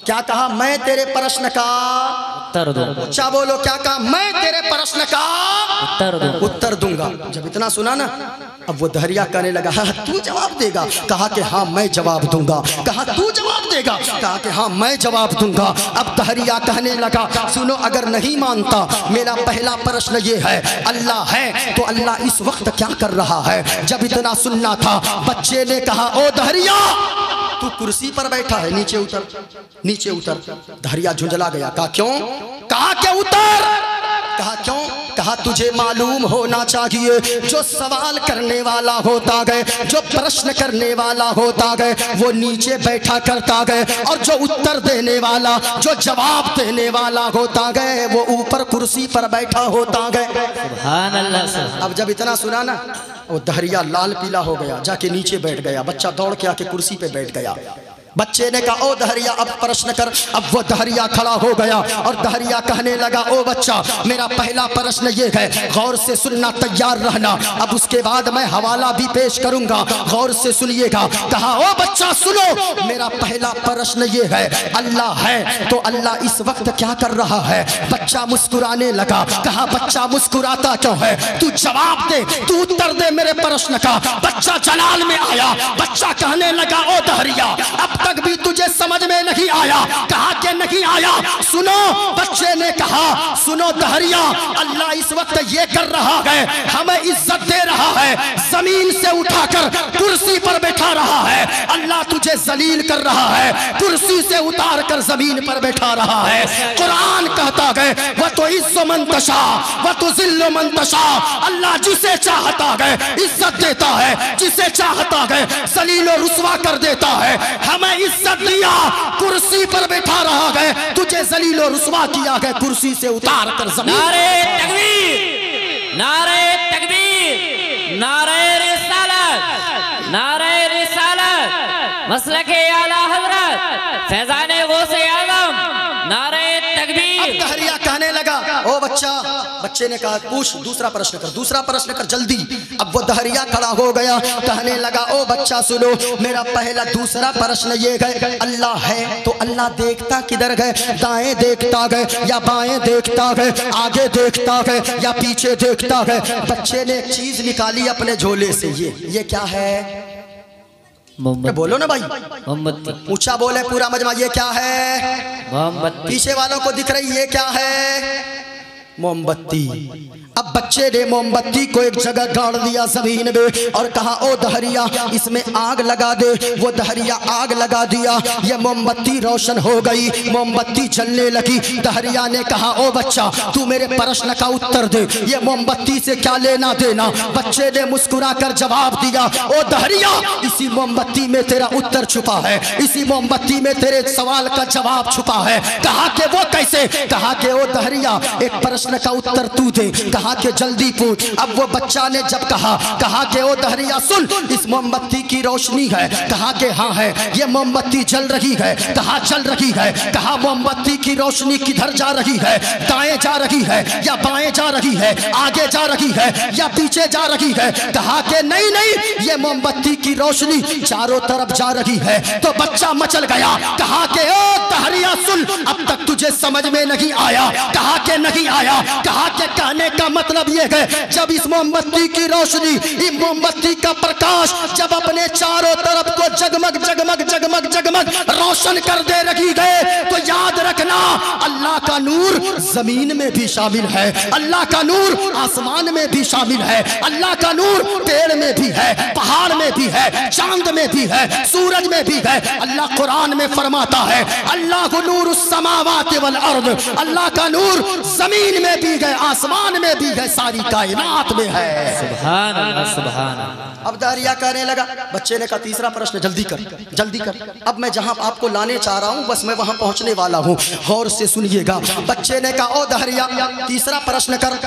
क्या कहा? मैं तेरे प्रश्न का उत्तर दूंगा। अच्छा बोलो, क्या कहा? मैं तेरे प्रश्न का उत्तर दूंगा। जब इतना सुना ना, अब वो दहरिया कहने लगा, हाँ तू जवाब देगा? कहा कि हाँ मैं जवाब दूंगा। कहा तू जवाब देगा? कहा कि हाँ मैं जवाब दूंगा। अब दहरिया कहने लगा, सुनो अगर नहीं मानता, मेरा पहला प्रश्न ये है, अल्लाह है तो अल्लाह इस वक्त क्या कर रहा है? जब इतना सुनना था, बच्चे ने कहा, ओ दहरिया तू कुर्सी पर बैठा है, नीचे उतर, नीचे उतर। दहरिया झुंझला गया। कहा क्यों? कहा क्या उतर? कहा क्यों? कहा तुझे मालूम होना चाहिए, जो सवाल करने वाला होता गए, जो प्रश्न करने वाला होता गए, वो नीचे बैठा करता गए, और जो उत्तर देने वाला, जो जवाब देने वाला होता गए, वो ऊपर कुर्सी पर बैठा होता गए। सुभान अल्लाह। अब जब इतना सुना ना, वो दहरिया लाल पीला हो गया, जाके नीचे बैठ गया। बच्चा दौड़ के आके कुर्सी पे बैठ गया। बच्चे ने कहा, ओ दहरिया अब प्रश्न कर। अब वो दहरिया खड़ा हो गया और दहरिया कहने लगा, ओ बच्चा मेरा पहला प्रश्न ये है, गौर से सुनना, तैयार रहना। अब उसके बाद मैं हवाला भी पेश करूंगा, गौर से सुनिएगा। कहा, ओ बच्चा सुनो, मेरा पहला प्रश्न ये है, अल्लाह है तो अल्लाह इस वक्त क्या कर रहा है? बच्चा मुस्कुराने लगा। कहा बच्चा मुस्कुराता क्यों है? तू जवाब दे, तू उत्तर दे मेरे प्रश्न का। बच्चा जलाल में आया। बच्चा कहने लगा, ओ दहरिया अब तक भी तुझे समझ में नहीं आया? कहा कि नहीं आया। सुनो, बच्चे ने कहा, सुनो दहरिया, अल्लाह इस वक्त ये कर रहा है, हमें इज्जत दे रहा है, जमीन से उठाकर कुर्सी पर बैठा रहा है। अल्लाह तुझे जलील कर रहा है, कुर्सी से उतार कर जमीन पर बैठा रहा है। कुरान कहता है, वह तो इज्जो मंतशा वह तो जिल्लो मंतशा, अल्लाह जिसे चाहता है इज्जत देता है, जिसे चाहता है जलील और रुसवा कर देता है। हमें इज्जत दिया, कुर्सी पर बैठा रहा है, तुझे जलील और रुसवा किया है, कुर्सी से उतार कर जमीन। नारे तकबीर, नारे तकबीर, नारे रिसालत, नारे रिसालत, मसलके आला हजरत फैजाने गौसे आजम, नारे तकबीर। दहरिया कहने लगा, ओ बच्चा, बच्चे ने कहा पूछ, दूसरा प्रश्न कर, दूसरा प्रश्न कर जल्दी। अब वो दहरिया खड़ा हो गया, कहने लगा, ओ बच्चा सुनो, मेरा पहला दूसरा प्रश्न ये है, अल्लाह है तो अल्लाह देखता किधर है? दाएं देखता है या बाएं देखता है? आगे देखता है या पीछे देखता है? बच्चे ने एक चीज निकाली अपने झोले से, ये क्या है? बोलो ना भाई, मोमबत्ती। ऊंचा बोले पूरा मजमा, ये क्या है? मोमबत्ती। पीछे वालों को दिख रही, ये क्या है? मोमबत्ती। अब बच्चे ने मोमबत्ती को एक जगह गाड़ दिया जमीन में और कहा ओ दहरिया इसमें आग लगा दे। वो दहरिया आग लगा दिया, ये मोमबत्ती रोशन हो गई, मोमबत्ती जलने लगी। दहरिया ने कहा ओ बच्चा तू मेरे प्रश्न का उत्तर दे, ये मोमबत्ती से क्या लेना देना। बच्चे ने मुस्कुरा कर जवाब दिया ओ दहरिया इसी मोमबत्ती में तेरा उत्तर छुपा है, इसी मोमबत्ती में तेरे सवाल का जवाब छुपा है। कहा कि वो कैसे? कहा कि ओ दहरिया एक प्रश्न का उत्तर तू दे। कहा कि जल्दी पूछ। अब वो बच्चा ने जब कहा कि ओ दहरिया सुन इस मोमबत्ती की रोशनी है। कहा कि हाँ है। ये मोमबत्ती जल रही है। कहा चल रही है। कहा मोमबत्ती की रोशनी किधर जा रही है? दाएं जा रही है या बाएं जा रही है? आगे जा रही है या पीछे जा रही है? कहा कि नहीं नहीं ये मोमबत्ती की रोशनी चारों तरफ जा रही है। तो बच्चा मचल गया। कहा कि ओ दहरिया सुन अब तक तुझे समझ में नहीं आया। कहा कि नहीं आया। कहा कि कहने का मतलब यह है जब इस मोमबत्ती की रोशनी, इस मोमबत्ती का प्रकाश जब अपने चारों तरफ को जगमग जगमग जगमग जगमग रोशन कर दे रही है तो याद रखना अल्लाह का नूर जमीन में भी शामिल है, अल्लाह का नूर आसमान में भी शामिल है, अल्लाह का नूर पेड़ में भी है, पहाड़ में भी है, चांद में भी है, सूरज में भी है। अल्लाह कुरान में फरमाता है अल्लाह नूर समावाति वल अर्द, अल्लाह का नूर जमीन में भी है, आसमान में भी है, सारी कायनात में है। सुभान अल्लाह सुभान अल्लाह। अब दहरिया कहने लगा, बच्चे ने कहा तीसरा प्रश्न जल्दी कर जल्दी कर। अब मैं जहां आपको लाने चाह रहा हूं बस मैं वहां पहुंचने वाला हूं, गौर से सुनिएगा। बच्चे ने कहा ओ दहरिया तीसरा प्रश्न कर,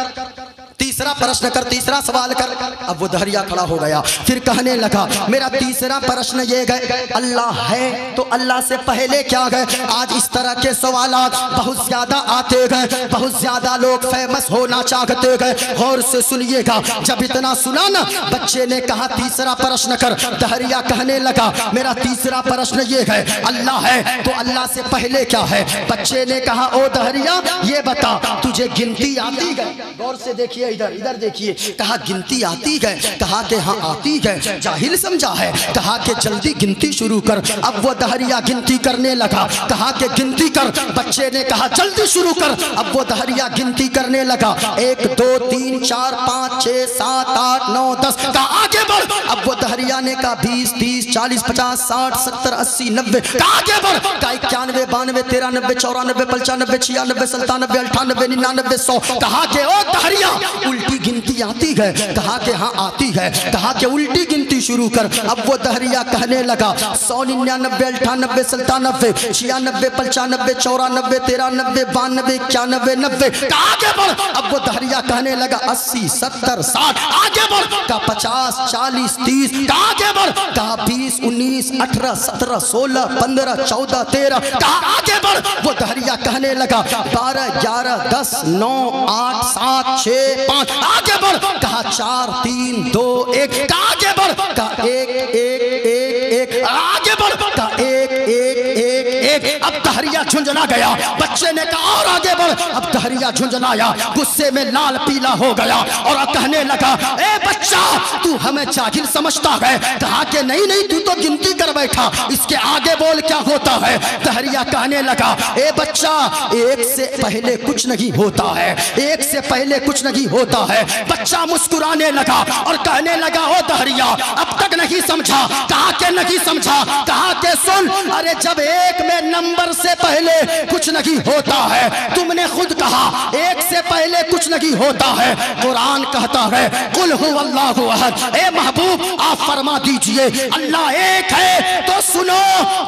तीसरा प्रश्न कर, तीसरा सवाल कर। अब वो दहरिया खड़ा हो गया, फिर कहने लगा मेरा तीसरा प्रश्न ये गए अल्लाह है तो अल्लाह से पहले क्या गए? आज इस तरह के सवालात बहुत ज्यादा आते गए, बहुत ज्यादा लोग फेमस होना चाहते गए। गौर से सुनिएगा। जब इतना सुना ना बच्चे ने कहा तीसरा प्रश्न कर। दहरिया कहने लगा मेरा तीसरा प्रश्न ये है अल्लाह है तो अल्लाह से पहले क्या है? बच्चे ने कहा ओ दहरिया ये बता तुझे गिनती आती है? गौर से देखिए, इधर इधर देखिए। कहा गिनती आती है? कहा कि हाँ आती है। जाहिल समझा है। कहा कि जल्दी गिनती शुरू कर। अब वो दहरिया गिनती करने लगा। कहा कि गिनती कर। बच्चे ने कहा जल्दी शुरू कर। अब वो दहरिया गिनती करने लगा 1 2 3 4 5 6 7 8 9 10। कहा आगे बढ़। अब वो दहरिया ने कहा 20 30 40 50 60 70 80 90। कहा आगे बढ़। कहा 91 92 93 94 95 96 97 98 99 99 100। कहा कि ओ दहरिया उल्टी गिनती आती है? कहा कि हाँ आती है। कहा कि उल्टी गिनती शुरू कर। अब वो दहरिया कहने लगा 100 99 98 97 96 95 94 93 92 91 90। कहा आगे बढ़। अब वो दहरिया कहने लगा 80 70 60। आगे बढ़। कहा 50 40 30। कहा आगे बढ़। कहा 20 19 18 17 16 15 14 13। कहा आगे बढ़। वो दहरिया कहने लगा 12 11 10 9 8 7 6 5। आगे बढ़। कहा 4 3 2 1। कहा आगे बढ़। कहा 1 1 1 1। आगे बढ़। कहा 1 1 1 1। अब दहरिया झुंझला गया। बच्चे ने कहा और आगे बढ़। अब दहरिया झुंझलाया, गुस्से में लाल पीला हो गया और अब कहने लगा ए बच्चा तू हमें जाहिल समझता है? कहा कि नहीं नहीं तू तो गिनती कर बैठा, इसके आगे बोल क्या होता है? दहरिया कहने लगा ए बच्चा एक से पहले कुछ नहीं होता है, एक से पहले कुछ नहीं होता है। बच्चा मुस्कुराने लगा और कहने लगा ओ दहरिया अब तक नहीं समझा? कहा कि नहीं समझा। कहा कि सुन अरे जब एक में नंबर से पहले कुछ नहीं होता है, तुमने खुद कहा एक से पहले कुछ नहीं होता है। कुरान कहता है कुल हुवल्लाहु अहद। ए महबूब आप फरमा दीजिए अल्लाह एक है तो सुनो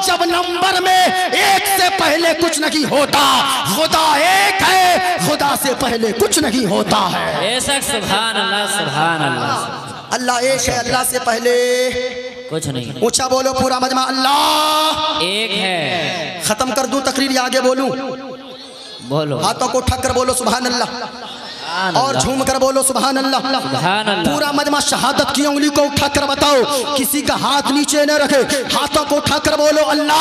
जब नंबर में एक से पहले कुछ नहीं होता, खुदा एक है, खुदा से पहले कुछ नहीं होता है। बेशक सुभान अल्लाह सुभान अल्लाह। अल्लाह एक है, अल्लाह से पहले कुछ नहीं। ऊंचा बोलो पूरा मजमा अल्लाह एक है। खत्म कर दूं तकरीर या आगे बोलूं? बोलो। हाथों को उठा कर बोलो सुभान अल्लाह और झूम कर बोलो सुभान अल्लाह। सुभान अल्लाह। पूरा मजमा शहादत की उंगली को उठा कर बताओ, किसी का हाथ नीचे न रखे, हाथों को उठा कर बोलो अल्लाह।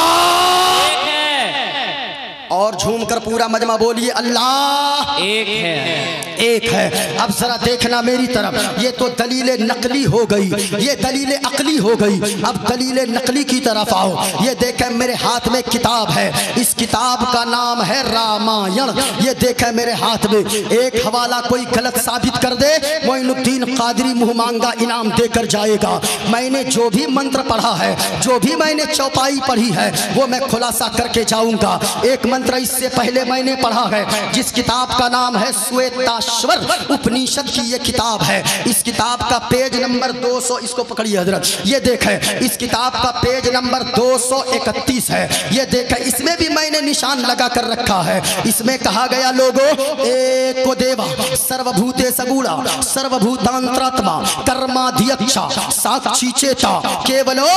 और झूम कर पूरा मजमा बोलिए अल्लाह एक है। एक है। अब जरा देखना मेरी तरफ, ये तो दलील नकली हो गई, ये दलील अकली हो गई। अब दलील नकली की तरफ आओ। ये देखें मेरे हाथ में किताब है, इस किताब का नाम है रामायण। ये देखें मेरे हाथ में, एक हवाला कोई गलत साबित कर दे, मोइनुद्दीन कादरी मुंह मांगा इनाम देकर जाएगा। मैंने जो भी मंत्र पढ़ा है, जो भी मैंने चौपाई पढ़ी है, वो मैं खुलासा करके जाऊंगा। एक मंत्र इससे पहले मैंने पढ़ा है, जिस किताब का नाम है श्वेताश्वर उपनिषद की ये किताब है। इस किताब का पेज नंबर 200, इसको पकड़िए हजरत, ये देखें इस किताब का पेज नंबर 231 है। ये देखें इसमें भी मैंने निशान लगा कर रखा है। इसमें कहा गया लोगों, एक को देवा सर्वभूते सगुणा सर्वभूतांतरात्मा कर्माध्यक्षा साक्षी चेता केवलो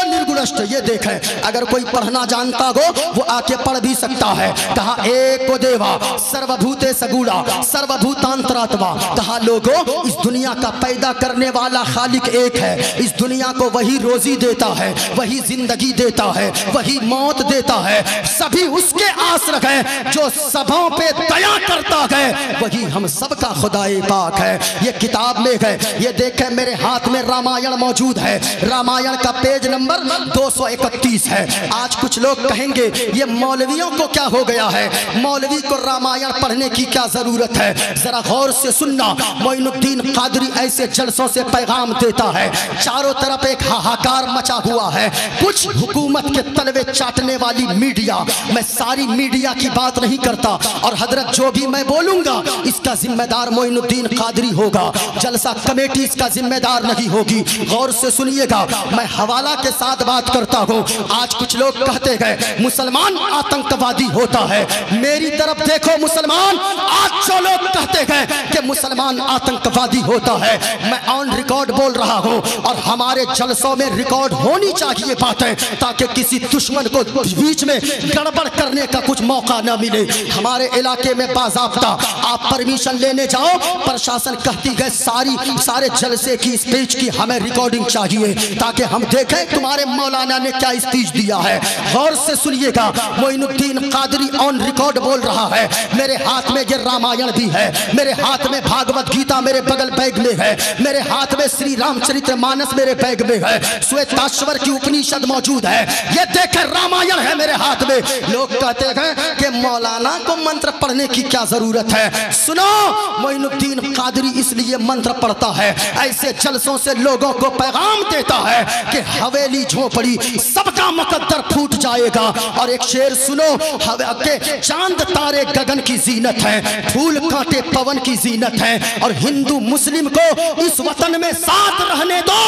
निर्गुणस्थ। ये देखें अगर कोई पढ़ना जानता हो वो आके पढ़ भी सकता है। कहा एक को देवा सर्वभूते सगुणा सर्वभूतांतरात्मा। कहा लोगों इस दुनिया का पैदा करने वाला खालिक एक है। इस दुनिया को वही रोजी देता है, वही जिंदगी देता है, वही मौत देता है। सभी उसके आश्रय हैं, जो सबों पे दया करता है, वही हम सबका खुदाए पाक है। ये किताब में है। ये देखें मेरे हाथ में रामायण मौजूद है। रामायण का पेज नंबर 231 है। आज कुछ लोग कहेंगे ये मौलवियों को क्या हो गया है, मौलवी को रामायण पढ़ने की क्या जरूरत है। जरा गौर से सुनना, मोइनुद्दीन कादरी ऐसे जलसों से पैगाम देता है, चारों तरफ एक हाहाकार मचा हुआ है। कुछ हुकूमत के तलवे चाटने वाली मीडिया, मैं सारी मीडिया की बात नहीं करता, और हजरत जो भी मैं बोलूंगा इसका जिम्मेदार मोइनुद्दीन कादरी होगा, जलसा कमेटी इसका जिम्मेदार नहीं होगी। गौर से सुनिएगा, मैं हवाला के साथ बात करता हूं। आज कुछ लोग कहते हैं मुसलमान आतंकवादी होता है। मेरी तरफ देखो मुसलमान, आज जो लोग कहते हैं कि मुसलमान आतंकवादी होता है, मैं ऑन रिकॉर्ड बोल रहा हूं, और हमारे जलसों में रिकॉर्ड होनी चाहिए बातें, ताकि किसी दुश्मन को बीच में गड़बड़ करने का कुछ मौका न मिले। हमारे इलाके में बाज़ाब्ता आप परमिशन लेने जाओ, प्रशासन कहती है सारे जलसे की स्पीच की हमें रिकॉर्डिंग चाहिए, ताकि हम देखें तुम्हारे मौलाना ने क्या स्पीच दिया है। गौर से सुनिएगा, मोइनुद्दीन कादरी ऑन रिकॉर्ड बोल रहा है। मेरे हाथ में ये रामायण भी है, मेरे हाथ में भागवत गीता मेरे बगल बैग में है, मेरे हाथ में श्री रामचरित्र मानस मेरे बैग में है, श्वेताश्वर की उपनिषद मौजूद है। ये देखें रामायण है मेरे हाथ में। लोग कहते हैं कि मौलाना को मंत्र पढ़ने की क्या जरूरत है। सुनो, मोइनुद्दीन कादरी इसलिए मंत्र पढ़ता है, ऐसे जलसों से लोगों को पैगाम देता है कि हवेली झोपड़ी सबका मुकद्दर फूट जाएगा। और एक शेर सुनो, के चांद तारे गगन की जीनत है, फूल कांटे पवन की जीनत है, और हिंदू मुस्लिम को इस वतन में साथ रहने दो,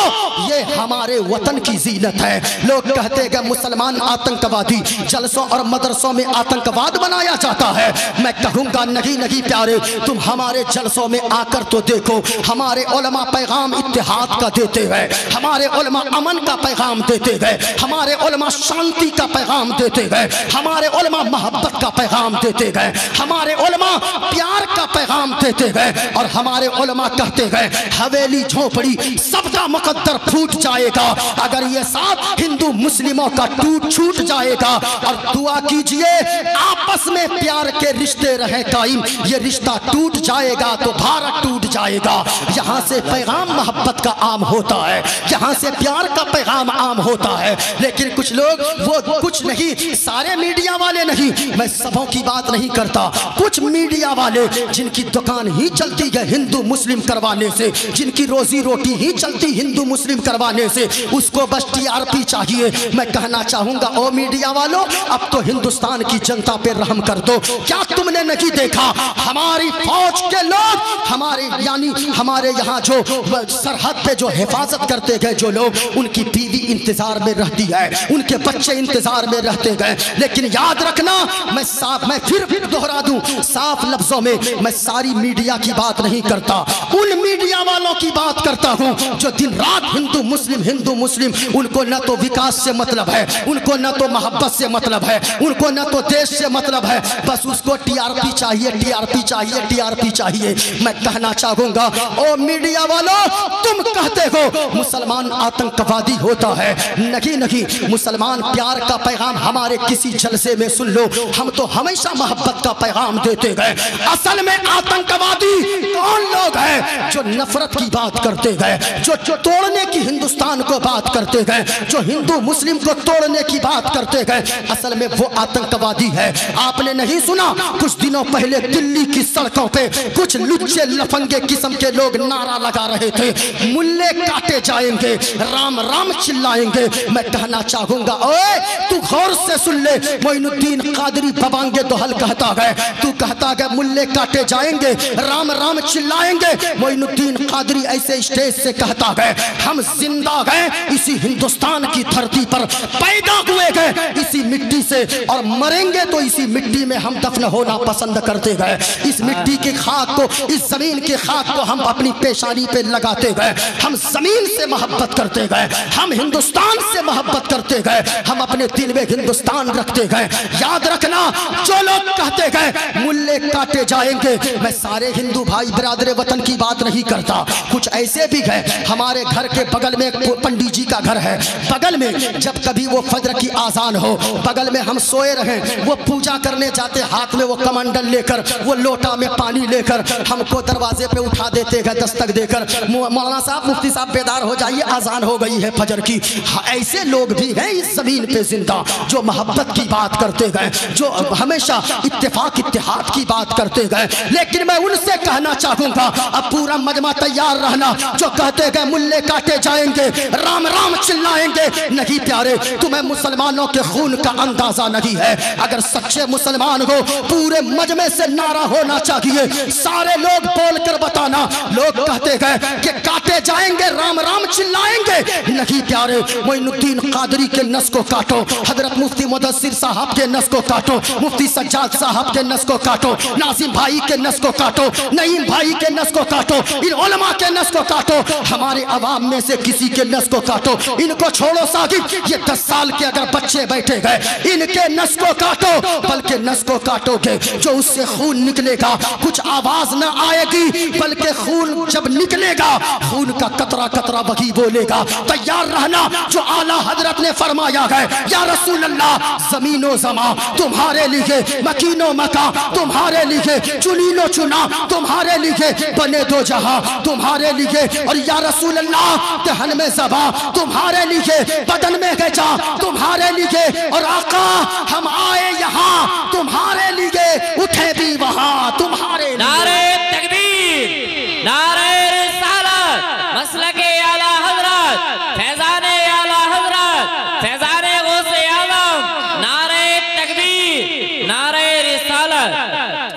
ये हमारे वतन की जीनत है। लोग कहते हैं मुसलमान आतंकवादी, जलसों और मदरसों में आतंकवाद बनाया जाता है। मैं कहूंगा नहीं नहीं प्यारे, तुम हमारे जलसों में आकर तो देखो। हमारे उलमा पैगाम इत्तेहाद का देते हैं, हमारे उलमा अमन का पैगाम देते हैं, हमारे उलमा शांति का पैगाम देते हैं, हमारे उलमा मोहब्बत का पैगाम देते हैं, हमारे उलमा प्यार का पैगाम देते हैं, और हमारे उलमा कहते हैं हवेली झोपड़ी सबका मुकद्दर फूट जाएगा अगर ये साथ हिंदू मुस्लिमों का टूट छूट जाएगा। और दुआ कीजिए आपस में प्यार के रिश्ते रहे कायम, ये रिश्ता टूट जाएगा तो भारत टूट जाएगा। यहाँ से पैगाम मोहब्बत का आम होता है, यहाँ से प्यार का पैगाम आम होता है। लेकिन कुछ लोग, वो कुछ नहीं, सारे मीडिया वाले नहीं, मैं सबों की बात नहीं करता, कुछ मीडिया वाले जिनकी दुकान ही चलती है हिंदू मुस्लिम करवाने से, जिनकी रोजी रोटी ही चलती हिंदू मुस्लिम करवाने से, उसको बस टीआरपी चाहिए। मैं कहना चाहूंगा ओ मीडिया वालों, अब तो हिंदुस्तान की जनता पे रहम कर दो। क्या तुमने नहीं देखा हमारी फौज के लोग, हमारे यानी हमारे यहाँ जो सरहद पे जो हिफाजत करते गए जो लोग, उनकी बीवी इंतजार में रहती है, उनके बच्चे इंतजार में रहते गए। लेकिन याद रखना, मैं फिर दोहरा दूं साफ लफ्जों में, मैं सारी मीडिया की बात नहीं करता, उन मीडिया वालों की बात करता हूं जो दिन रात हिंदू मुस्लिम, उनको न तो विकास से मतलब है, उनको न तो मोहब्बत से मतलब है, उनको न तो देश से मतलब है, बस उसको टीआरपी चाहिए, टीआरपी चाहिए, टीआरपी चाहिए। मैं कहना चाहूंगा ओ मीडिया वालों, तुम कहते हो मुसलमान आतंकवादी होता है, नहीं नहीं, मुसलमान प्यार का पैगाम हमारे किसी जलसे में सुन लो, हम तो हमेशा मोहब्बत का पैगाम देते गए। असल में आतंकवादी कौन लोग हैं जो नफरत की बात करते गए, जो तोड़ने की हिंदुस्तान को बात करते गए, जो हिंदू मुस्लिम को तोड़ने की बात करते गए, असल में वो आतंकवादी है। आपने नहीं सुना कुछ दिनों पहले दिल्ली की सड़कों पे कुछ लुच्चे लफंगे किस्म के लोग नारा लगा रहे थे, मुल्ले काटे जाएंगे, राम राम चिल्लाएंगे। मैं कहना चाहूंगा, ओए तू गौर से सुन ले, मोइनुद्दीन कादरी बबांगे दोहल कहता है, तू कहता है मुल्ले काटे जाएंगे, राम राम चिल्लाएंगे। मोइनुद्दीन कादरी ऐसे स्टेज से कहता है, हम जिंदा गए इसी हिंदुस्तान की धरती पर, पैदा हुए गए इसी मिट्टी से और मरेंगे तो इसी मिट्टी में हम दफन होना पसंद करते गए। इस मिट्टी की खाक को, इस जमीन की खाक को हम अपनी पेशानी पे लगाते गए, हम जमीन से मोहब्बत करते गए, हम हिंदुस्तान से मोहब्बत करते गए, हम अपने दिल में हिंदुस्तान रखते गए। याद रखना, जो लोग कहते गए मुल्ले काटे जाएंगे, मैं सारे हिंदू भाई बिरादर वतन की बात नहीं करता, कुछ ऐसे भी गए। हमारे घर के बगल में एक पंडित जी का घर है, बगल में जब कभी वो फजर की आजान हो, बगल में हम सोए रहे, वो पूजा करने जाते, हाथ में वो कमंडल लेकर, वो लोटा में पानी लेकर हमको दरवाजे पे उठा देते गए, दस्तक देकर, मौलाना साहब मुफ्ती साहब बेदार हो जाइए, आजान हो गई है फजर की। ऐसे लोग भी हैं इस जमीन पे जिंदा जो मोहब्बत की बात करते गए, जो हमेशा इत्तेफाक इत्तेहाद की बात करते गए। लेकिन मैं उनसे कहना चाहूंगा, अब पूरा मजमा तैयार रहना, जो कहते गए मुल्ले काटे जाएंगे, राम राम चिल्लाएंगे। नहीं प्यारे, तुम्हें मुसलमानों के खून का अंदाजा नहीं है। अगर सच्चे मुसलमान हो, पूरे मजमे से नारा होना चाहिए, सारे लोग बोलकर बताना। लोग कहते गए कि काटे जाएंगे, राम राम चिल्लाएंगे। नहीं प्यारे, मोइनुद्दीन कादरी के नस को काटो, हजरत मुफ्ती मुदस्सिर साहब के नस को काटो, मुफ्ती सज्जाद साहब के नस को काटो, नासिम भाई के नस को काटो, नईम भाई के नस को काटो, इन उलमा के नस को काटो, हमारे अवाम में से किसी के नस को काटो। इनको छोड़ो साकिब, ये 10 साल के अगर बच्चे बैठे गए, इनके नस को काटो, बल्कि नस को काटोगे जो उससे खून निकलेगा, कुछ आवाज ना आएगी, बल्कि खून जब निकलेगा, खून का कतरा कतरा वही बोलेगा। तैयार रहना, जो आला हजरत ने फरमाया है, या रसूल अल्लाह, ज़मीनो ज़मा तुम्हारे लिए, मकीनो मका तुम्हारे लिए, चुनीनो चुना तुम्हारे लिए, बने दो जहां तुम्हारे लिए, और या रसूल अल्लाह, दहन में ज़बा तुम्हारे लिए, बदन में गजा तुम्हारे लिए, और आका हम आए यहाँ तुम्हारे लिए, उठे भी वहां तुम्हारे लिए। नारे तकबीर, नारे रिसालत, मसलके आला हजरत, फैजाने आला हजरत, फैजाने गौसे आज़म, नारे तकबीर, नारे रिसालत।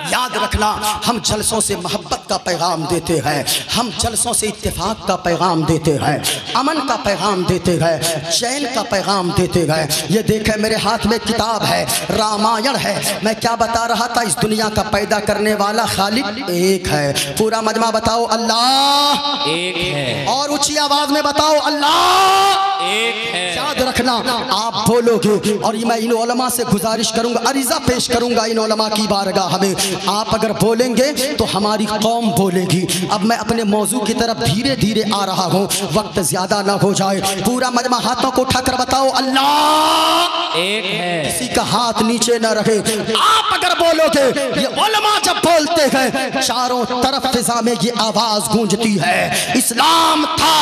याद रखना, हम जलसों से मोहब्बत का पैगाम देते हैं, हम जलसों से इत्तेफाक का पैगाम देते हैं, अमन का पैगाम देते हैं, चैन का पैगाम देते हैं। ये देखें, मेरे हाथ में किताब है, रामायण है। मैं क्या बता रहा था, इस दुनिया का पैदा करने वाला खालिक एक है। पूरा मजमा बताओ, अल्लाह एक है। और ऊंची आवाज में बताओ, अल्लाह एक है। याद रखना, आप बोलोगे, और मैं इन उलमा से गुजारिश करूंगा, अरीजा पेश करूंगा इन उलमा की बारगाह में, आप अगर बोलेंगे तो हमारी कौम बोलेगी। अब मैं अपने मौजू की तरफ धीरे धीरे आ रहा हूँ, वक्त ज्यादा ना हो जाए। पूरा मजमा हाथों को उठाकर बताओ, अल्लाह एक है। किसी का हाथ नीचे ना रहे। आप अगर बोलोगे, ये उलमा जब बोलते हैं, चारों तरफ फिजा में ये आवाज गूंजती है, इस्लाम था,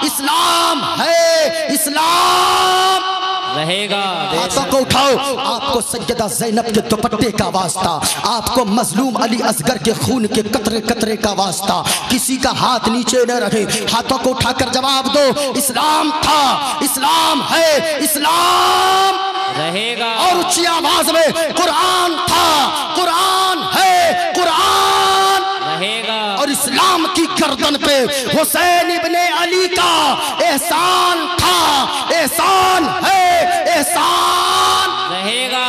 इस्लाम है, इस्लाम रहेगा। हाथों को उठाओ, आपको सैयदा ज़ैनब के दुपट्टे का वास्ता, आपको मजलूम अली असगर के खून के कतरे कतरे का वास्ता, किसी का हाथ नीचे न रहे। हाथों को उठाकर जवाब दो, इस्लाम था, इस्लाम है, इस्लाम रहेगा। और ऊंची आवाज में, कुरान था, कुरान है, कुरान रहेगा। और इस्लाम की गर्दन पे हुसैन इब्ने अली का एहसान था, एहसान है, एहसान रहेगा।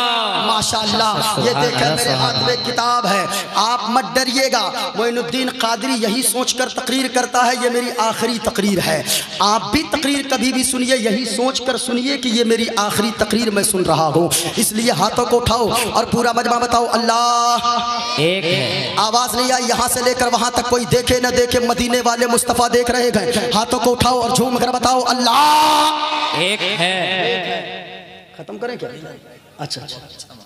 माशाअल्लाह। ये देखें मेरे हाथ में किताब है, आप मत डरिएगा। मोइनुद्दीन कादरी यही सोचकर तकरीर करता है ये मेरी आखिरी तकरीर है। आप भी तकरीर कभी भी सुनिए यही सोचकर सुनिए कि ये मेरी आखिरी तकरीर मैं सुन रहा हूँ। इसलिए हाथों को उठाओ और पूरा मजमा बताओ अल्लाह एक है। आवाज नहीं आई, यहाँ से लेकर वहां तक कोई देखे न देखे, मदीने वाले मुस्तफा देख रहे गए। हाथों को उठाओ और झूम कर बताओ अल्लाह एक है। खत्म करें क्या? अच्छा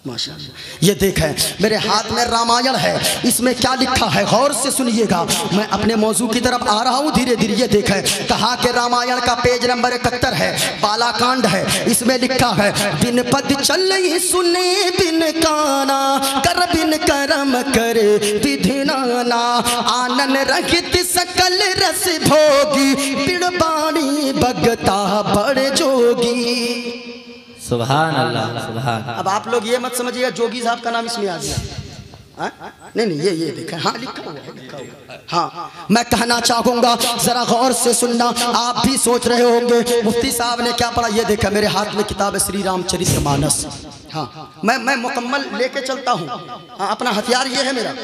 माशाअल्लाह। ये देखें मेरे हाथ में रामायण है, इसमें क्या लिखा है गौर से सुनिएगा। मैं अपने मौजू की तरफ आ रहा हूँ धीरे धीरे। ये देखें कहा कि रामायण का पेज नंबर 71 है, बालाकांड है। इसमें लिखा है बिन पद चले सुने बिन काना, कर बिन करम करे विधि नाना, आनन रहित सकल रस भोगी, बिड़बाणी बगता बड़ जोगी। सुभान अल्लाह सुभान। अब आप लोग ये मत समझिएगा जोगी साहब का नाम इसमें आ गया। नहीं ये देखें, हाँ लिखा हुआ है, लिखा हुआ है। हाँ मैं कहना चाहूंगा जरा गौर से सुनना। आप भी सोच रहे होंगे मुफ्ती साहब ने क्या पढ़ा। ये देखा मेरे हाथ में किताब है श्री रामचरितमानस। हाँ मैं मुकम्मल लेके चलता हूँ। हाँ अपना हथियार ये है मेरा।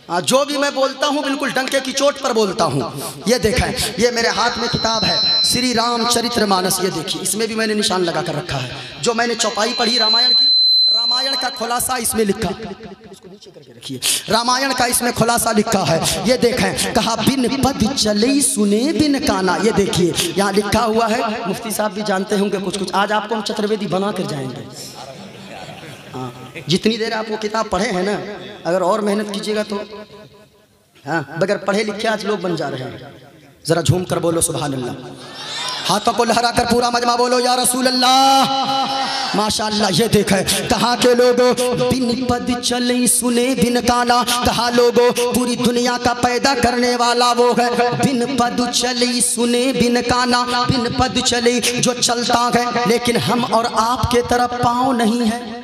हाँ जो भी मैं बोलता हूँ बिल्कुल डंके की चोट पर बोलता हूँ। ये देखें ये मेरे हाथ में किताब है श्री रामचरितमानस। ये देखिए इसमें भी मैंने निशान लगा कर रखा है। जो मैंने चौपाई पढ़ी रामायण की, रामायण का खुलासा इसमें लिखा, इसको नीचे करके रखिए। रामायण का इसमें खुलासा लिखा है। ये देखें कहा बिन पद चले सुने बिन काना। ये देखिए यहाँ लिखा हुआ है, मुफ्ती साहब भी जानते होंगे कुछ कुछ। आज आपको हम चतुर्वेदी बना कर जाएंगे। हाँ जितनी देर आप वो किताब पढ़े हैं ना, अगर और मेहनत कीजिएगा तो हाँ बगैर पढ़े लिखे आज लोग बन जा रहे हैं। जरा झूम कर बोलो सुभान अल्लाह। हाथों को लहरा कर पूरा मजमा बोलो या रसूल अल्लाह। माशाअल्लाह। ये देखे कहा के लोगों बिन पद चले सुने बिन काना, कहा लोगों पूरी दुनिया का पैदा करने वाला वो है। बिन पद चले सुने बिन काना, बिन पद चले जो चलता है लेकिन हम और आपके तरफ पाँव नहीं है।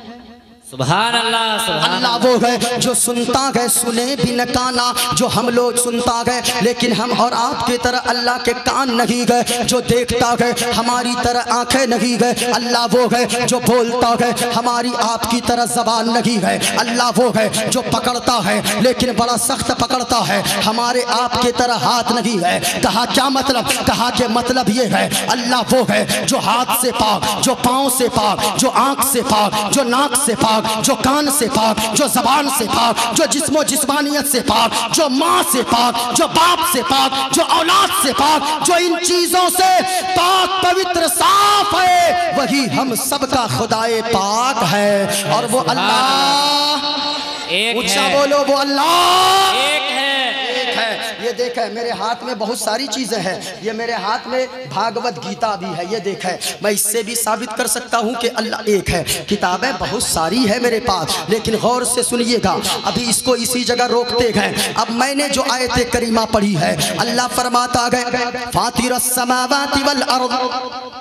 सुभान अल्लाह सुभान अल्लाह वो है जो सुनता है सुने बिन काना, जो हम लोग सुनता है लेकिन हम और आपकी तरह अल्लाह के कान नहीं गए। जो देखता है हमारी तरह आंखें नहीं गए। अल्लाह वो है जो बोलता है हमारी आपकी तरह जबान नहीं है। अल्लाह वो है जो पकड़ता है लेकिन बड़ा सख्त पकड़ता है, हमारे आपके तरह हाथ नहीं है। कहा क्या मतलब? कहा के मतलब ये है अल्लाह वो है जो हाथ से पाक, जो पाँव से पाक, जो आँख से पाक, जो नाक से पाक, जो कान से पाक, जो जबान से पाक, जो जिस्मो जिस्मानियत से पाक, जो माँ से पाक, जो बाप से पाक, जो औलाद से पाक, जो इन चीजों से पाक पवित्र साफ है, वही हम सबका खुदाए पाक है। और वो अल्लाह ऊंचा बोलो वो अल्लाह एक है। ये देखे मेरे हाथ में बहुत सारी चीजें हैं। ये मेरे हाथ में भागवत गीता भी है। ये देखे मैं इससे भी साबित कर सकता हूँ कि अल्लाह एक है। किताबें बहुत सारी है मेरे पास, लेकिन गौर से सुनिएगा। अभी इसको इसी जगह रोकते गए। अब मैंने जो आयत करीमा पढ़ी है, अल्लाह फरमाता गए फातिरस समावाति वल अर्द,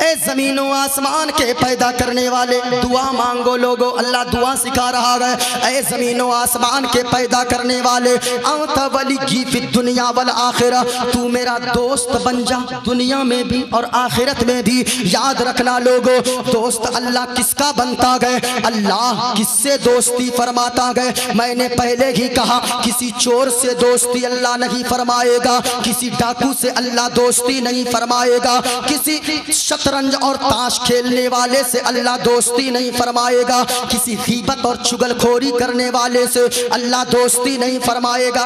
ए जमीन व आसमान के पैदा करने वाले, दुआ मांगो लोगो। अल्लाह दुआ सिखा रहा है, ए जमीन व आसमान के पैदा करने वाले, अंत वली गी दुनिया वल आखिरा, तू मेरा दोस्त बन जा दुनिया में भी और आखिरत में भी। याद रखना लोगो दोस्त अल्लाह किसका बनता गए? अल्लाह किससे दोस्ती फरमाता गए? मैंने पहले ही कहा किसी चोर से दोस्ती अल्लाह नहीं फरमाएगा, किसी डाकू से अल्लाह दोस्ती नहीं फरमाएगा, किसी शतरंज और ताश खेलने वाले से अल्लाह दोस्ती नहीं फरमाएगा, किसी गीबत और चुगलखोरी करने वाले से अल्लाह दोस्ती नहीं फरमाएगा।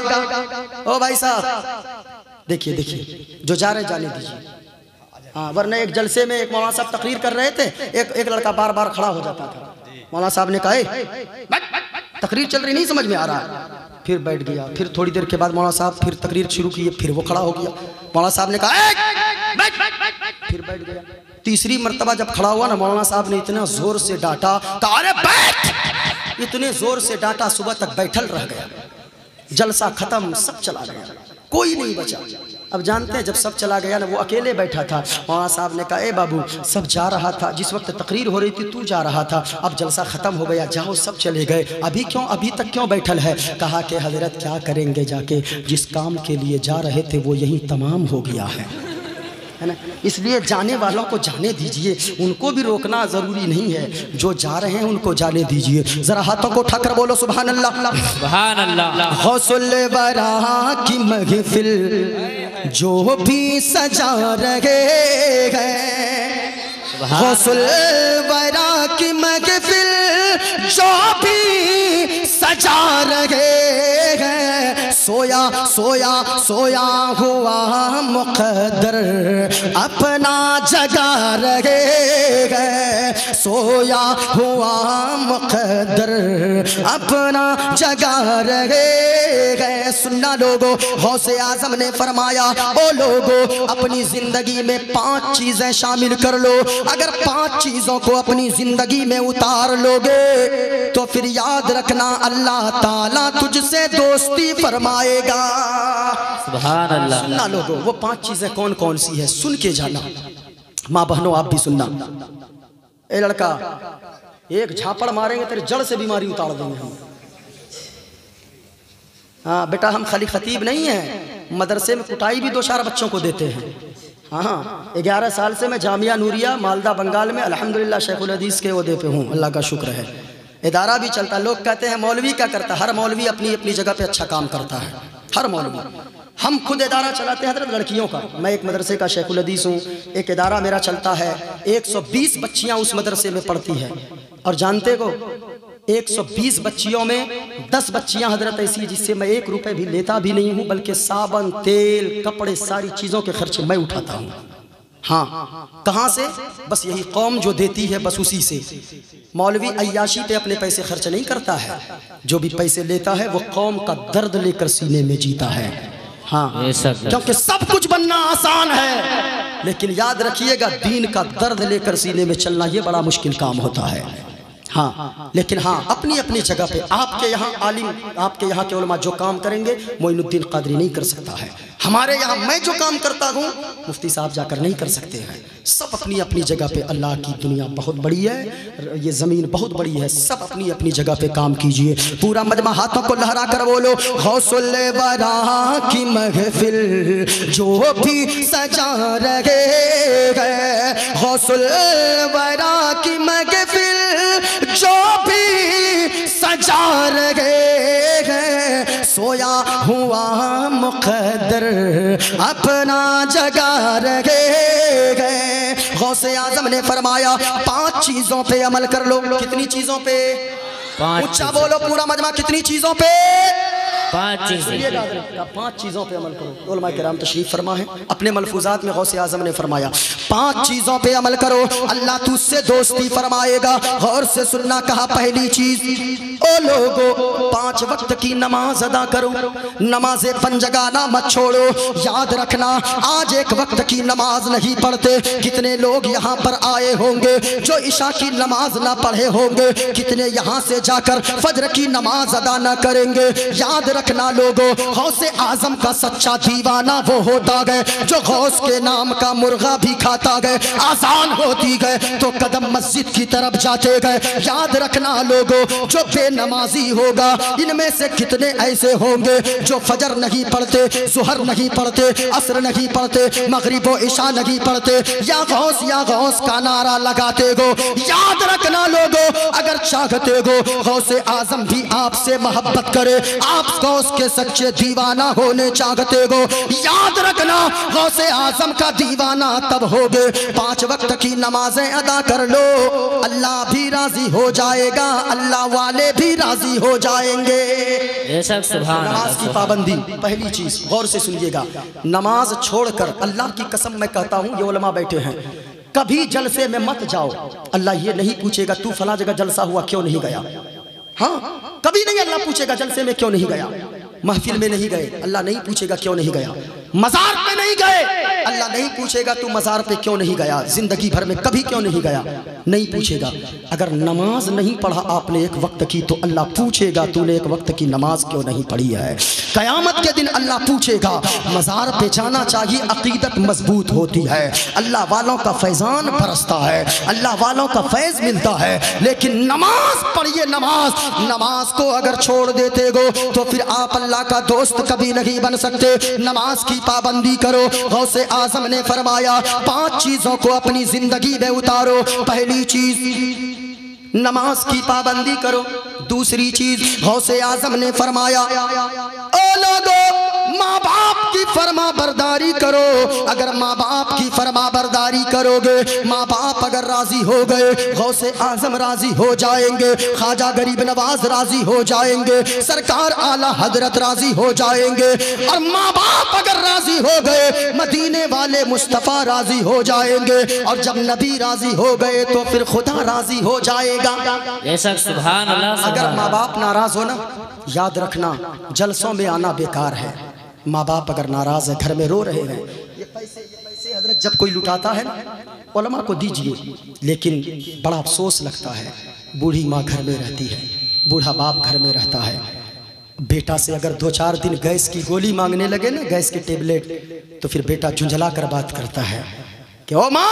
ओ भाई साहब देखिए देखिए जो जा रहे जाने दीजिए। हाँ वरना एक जलसे में एक मौलाना साहब तकरीर कर रहे थे, एक लड़का बार बार खड़ा हो जाता था। मौलाना साहब ने कहा तकरीर चल रही नहीं समझ में आ रहा, फिर बैठ गया। फिर थोड़ी देर के बाद मौलाना साहब फिर तकरीर शुरू की, फिर वो खड़ा हो गया। मौलाना साहब ने कहा फिर बैठ गया। तीसरी मर्तबा जब खड़ा हुआ ना, मौलाना साहब ने इतना जोर से डांटा, कहा अरे बैठ। इतने जोर से डांटा सुबह तक बैठल रह गया। जलसा खत्म, सब चला गया, कोई नहीं बचा। अब जानते हैं जब सब चला गया ना, वो अकेले बैठा था। मौलाना साहब ने कहा ए बाबू सब जा रहा था, जिस वक्त तकरीर हो रही थी तू जा रहा था, अब जलसा ख़त्म हो गया, जाओ सब चले गए, अभी तक क्यों बैठल है? कहा कि हजरत क्या करेंगे जाके, जिस काम के लिए जा रहे थे वो यहीं तमाम हो गया है। है ना। इसलिए जाने वालों को जाने दीजिए, उनको भी रोकना ज़रूरी नहीं है, जो जा रहे हैं उनको जाने दीजिए। ज़रा हाथों को उठाकर बोलो सुभान अल्लाह। सुभान अल्लाह। हौसुल वरा की महफिल जो भी सजा रहे हैं, हौसुल वरा की महफिल जो भी सजा रहे हैं, सोया सोया सोया हुआ मुक़द्दर अपना जगा रहे हैं, सोया हुआ मुक़द्दर अपना जगा रहे हैं। सुनना लोगो, गौसे आज़म ने फरमाया, ओ लोगो अपनी जिंदगी में 5 चीजें शामिल कर लो। अगर 5 चीजों को अपनी जिंदगी में उतार लोगे तो फिर याद रखना अल्लाह ताला तुझसे दोस्ती फरमाएगा। सुभान अल्लाह। सुनना लोगो, वो 5 चीजें कौन कौन सी है सुन के जाना। माँ बहनों आप भी सुनना। ए लड़का, एक झापड़ मारेंगे तेरे जड़ से बीमारी उतार देंगे हम। हाँ बेटा, हम खाली खतीब नहीं हैं, मदरसे में कुटाई भी 2-4 बच्चों को देते हैं। हाँ 11 साल से मैं जामिया नूरिया मालदा बंगाल में अल्हम्दुलिल्लाह शेखुल हदीस के ओहदे पे हूँ, अल्लाह का शुक्र है। इदारा भी चलता। लोग कहते हैं मौलवी क्या करता है, हर मौलवी अपनी अपनी जगह पे अच्छा काम करता है, हर मौलवी। हम खुद इदारा चलाते हैं हज़रत लड़कियों का। मैं एक मदरसे का शेखुल हदीस हूँ, एक इदारा मेरा चलता है, 120 बच्चियाँ उस मदरसे में पढ़ती हैं। और जानते हो 120 बच्चियों में 10 बच्चियाँ हजरत ऐसी है जिससे मैं 1 रुपये भी लेता भी नहीं हूँ, बल्कि साबन तेल कपड़े सारी चीज़ों के खर्चे मैं उठाता हूँ। हाँ, कहाँ से? बस यही कौम जो देती है, बस उसी से। मौलवी अय्याशी पे अपने पैसे खर्च नहीं करता है, जो भी पैसे लेता है वो कौम का दर्द लेकर सीने में जीता है। हाँ, क्योंकि सब कुछ बनना आसान है, लेकिन याद रखिएगा दीन का दर्द लेकर सीने में चलना ये बड़ा मुश्किल काम होता है। हाँ, लेकिन हाँ अपनी अपनी जगह पे आपके यहाँ आलिम, आपके यहाँ के उलमा जो काम करेंगे मोइनुद्दीन कादरी नहीं कर सकता है। हमारे यहाँ मैं जो काम करता हूँ मुफ्ती साहब जाकर नहीं कर सकते हैं। सब अपनी अपनी जगह पे, अल्लाह की दुनिया बहुत बड़ी है, ये ज़मीन बहुत बड़ी है, सब अपनी अपनी जगह पे काम कीजिए। पूरा मजमा हाथों को लहरा कर बोलो, हौसुल वरा की महफिल जो भी सजा रहे हैं, हौसुल वरा की महफिल जो भी सजा रहे हैं, सोया हुआ मुक़द्दर अपना जगा रहे हैं। गौसे आज़म ने फरमाया 5 चीजों पे अमल कर लो। कितनी चीजों पे? 5। ऊंचा बोलो पूरा मजमा, कितनी चीजों पे? 5 चीजें। 5 चीज़ों पे अमल करो। उलमा किराम तशरीफ फरमा है, अपने मलफूजात में गौसे आज़म ने फरमाया 5 चीज़ों पे अमल करो, अल्लाह तुझसे दोस्ती फरमाएगा। गौर से सुनना, कहा पहली चीज, ओ लोगो 5 वक्त की नमाज अदा करो, नमाज़े पंजगाना मत छोड़ो। याद रखना आज एक वक्त की नमाज नहीं पढ़ते। कितने लोग यहाँ पर आए होंगे जो इशा की नमाज ना पढ़े होंगे, कितने यहाँ से जाकर फजर की नमाज अदा ना करेंगे। याद रखना लोगों, गौसे आजम का सच्चा दीवाना वो होता गए जो गौस के नाम का मुर्गा भी खाता गए, आसान होती गए तो कदम मस्जिद की तरफ जाते गए। याद रखना लोगों, जो बेनमाजी होगा इनमें से कितने ऐसे होंगे जो फजर नहीं पढ़ते, जुहर नहीं पढ़ते, असर नहीं पढ़ते, मगरिब व इशा नहीं पढ़ते, या गौस का नारा लगाते गो। याद रखना लोगों, अगर चाहते गो गौसे आजम भी आपसे मोहब्बत करे, आप गौस के सच्चे दीवाना होने चाहते गो, याद रखना गौसे आजम का दीवाना तब होगे 5 वक्त की नमाजें अदा कर लो, अल्लाह भी राजी हो जाएगा, अल्लाह वाले भी राजी हो जाएंगे। नमाज की पाबंदी पहली चीज, गौर से सुनिएगा। नमाज छोड़कर, अल्लाह की कसम मैं कहता हूँ, ये उलमा बैठे हैं, कभी जलसे में मत जाओ। अल्लाह ये नहीं पूछेगा तू फला जगह जलसा हुआ क्यों नहीं गया। हाँ, कभी नहीं अल्लाह पूछेगा जलसे में क्यों नहीं गया, महफिल में नहीं गए, अल्लाह नहीं पूछेगा क्यों नहीं गया, मज़ार पे नहीं गए, अल्लाह नहीं पूछेगा तू मज़ार पे क्यों नहीं गया, जिंदगी भर में कभी क्यों नहीं गया, नहीं पूछेगा। अगर नमाज नहीं पढ़ा आपने एक वक्त की तो अल्लाह पूछेगा तूने एक वक्त की नमाज क्यों नहीं पढ़ी है। क़यामत के दिन अल्लाह पूछेगा। मज़ार पे जाना चाहिए, अकीदत मजबूत होती है, अल्लाह वालों का फैज़ान बरसता है, अल्लाह वालों का फैज़ मिलता है। लेकिन नमाज पढ़िए, नमाज को अगर छोड़ देते हो तो फिर आप अल्लाह का दोस्त कभी नहीं बन सकते। नमाज की की पाबंदी करो। गौसे आजम ने फरमाया 5 चीजों को अपनी जिंदगी में उतारो। पहली चीज नमाज की पाबंदी करो। दूसरी चीज गौसे आजम ने फरमाया ओ लोगों माँ बाप की फरमा बरदारी करो। अगर माँ बाप की फरमा बरदारी करोगे, माँ बाप अगर राजी हो गए, गौसे आजम राजी हो जाएंगे, ख्वाजा गरीब नवाज राजी हो जाएंगे, सरकार आला हजरत राजी हो जाएंगे। और माँ बाप अगर राजी हो गए, मदीने वाले मुस्तफ़ा राजी हो जाएंगे। और जब नबी राजी हो गए तो फिर खुदा राजी हो जाएगा। सुभान अल्लाह। अगर माँ बाप नाराज हो ना, याद रखना जलसों में आना बेकार है। माँ बाप अगर नाराज है, घर में रो रहे हैं, ये पैसे हजरत जब कोई लुटाता है ना, उलमा को दीजिए, लेकिन बड़ा अफसोस लगता है। बूढ़ी माँ घर में रहती है, बूढ़ा बाप घर में रहता है, बेटा से अगर 2-4 दिन गैस की गोली मांगने लगे ना, गैस की टेबलेट, तो फिर बेटा झुंझला कर बात करता है कि ओ माँ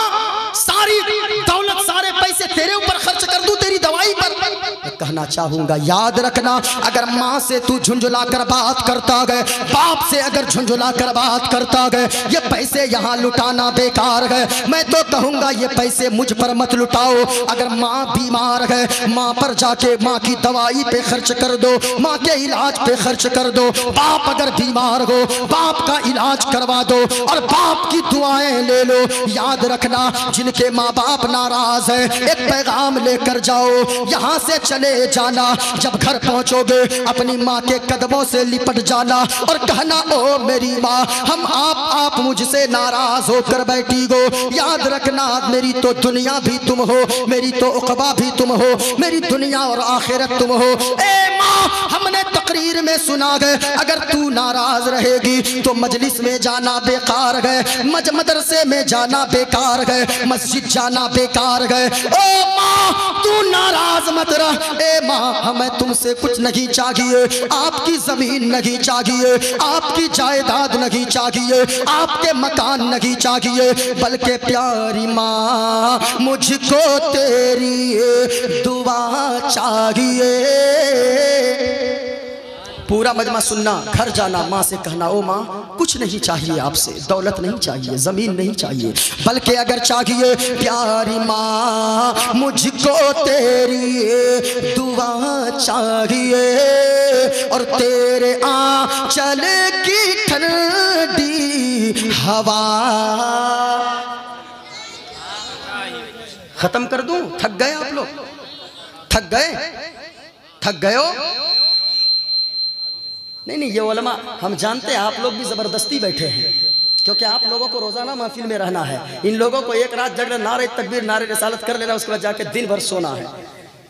सारी दौलत सारे पैसे तेरे ऊपर खर्च कर दूं तेरी दवाई पर। मैं कहना चाहूंगा याद रखना, अगर माँ से तू झुंझुला कर बात करता गए, बाप से अगर झुंझुला कर बात करता गए, ये पैसे यहाँ लुटाना बेकार है। मैं तो कहूंगा ये पैसे मुझ पर मत लुटाओ। अगर माँ बीमार है, माँ पर जाके माँ की दवाई पे खर्च कर दो, माँ के इलाज पे खर्च कर दो। बाप अगर बीमार हो, बाप का इलाज करवा दो और बाप की दुआएं ले लो। याद रखना जिनके माँ बाप नाराज है, एक पैगाम लेकर जाओ, यहाँ से चले जाना। जब घर पहुँचोगे अपनी माँ के कदमों से लिपट जाना और कहना ओ मेरी माँ, हम आप मुझसे नाराज होकर बैठी हो। याद रखना मेरी तो दुनिया भी तुम हो, मेरी तो उक़बा भी तुम हो, मेरी दुनिया और आखिरत तुम हो। ए माँ, हमने तकरीर में सुना है अगर तू नाराज रहेगी तो मजलिस में जाना बेकार है, मदरसे में जाना बेकार है, मस्जिद जाना बेकार है। ओ माँ तू नाराज मत रह। ए माँ, हमें तुमसे कुछ नहीं चाहिए, आपकी जमीन नहीं चाहिए, आपकी जायदाद नहीं चाहिए, आपके मकान नहीं चाहिए, बल्कि प्यारी माँ मुझको तेरी दुआ चाहिए। पूरा मजमा सुनना, घर जाना, माँ से कहना ओ माँ कुछ नहीं चाहिए आपसे, दौलत नहीं चाहिए, ज़मीन नहीं चाहिए, बल्कि अगर चाहिए प्यारी माँ मुझको तेरी दुआ चाहिए और तेरे आंचल की ठंडी हवा। खत्म कर दूं? थक गए आप लोग? थक गए हो? नहीं, ये उलमा हम जानते हैं आप लोग भी ज़बरदस्ती बैठे हैं, क्योंकि आप लोगों को रोज़ाना महफिल में रहना है। इन लोगों को एक रात जगह नारे तकबीर नारे रिसालत कर लेना, उसके बाद जाके दिन भर सोना है।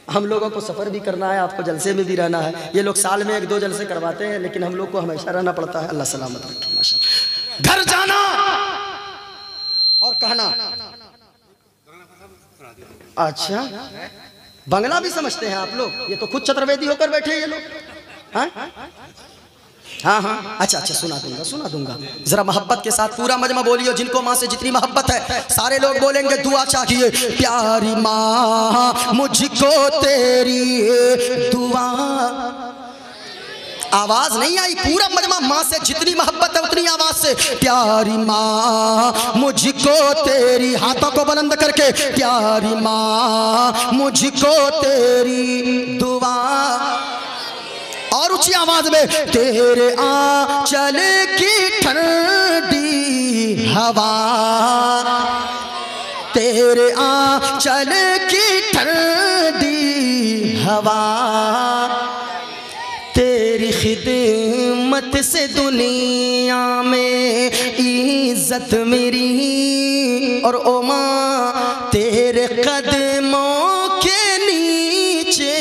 हम लोगों को सफ़र भी करना है, आपको जलसे में भी रहना है। ये लोग साल में 1-2 जलसे करवाते हैं, लेकिन हम लोग को हमेशा रहना पड़ता है। अल्लाह सलामत रखे। माशाअल्लाह। घर जाना और कहना अच्छा बंगला भी समझते हैं आप लोग? ये तो खुद चतुर्वेदी होकर बैठे हैं ये लोग। हाँ, अच्छा सुना दूंगा। जरा मोहब्बत के साथ पूरा मजमा बोलियो, जिनको माँ से जितनी मोहब्बत है सारे लोग बोलेंगे दुआ चाहिए। प्यारी माँ मुझको तेरी दुआ। आवाज नहीं आई, पूरा मजमा माँ से जितनी मोहब्बत है उतनी आवाज से। प्यारी माँ मुझको तेरी, हाथों को बुलंद करके, प्यारी माँ मुझको तेरी दुआ। और ऊंची आवाज में, तेरे आंचल की ठंडी हवा, तेरे आंचल की ठंडी हवा, तेरी खिदमत से दुनिया में इज्जत मेरी। और ओ माँ तेरे कदमों के नीचे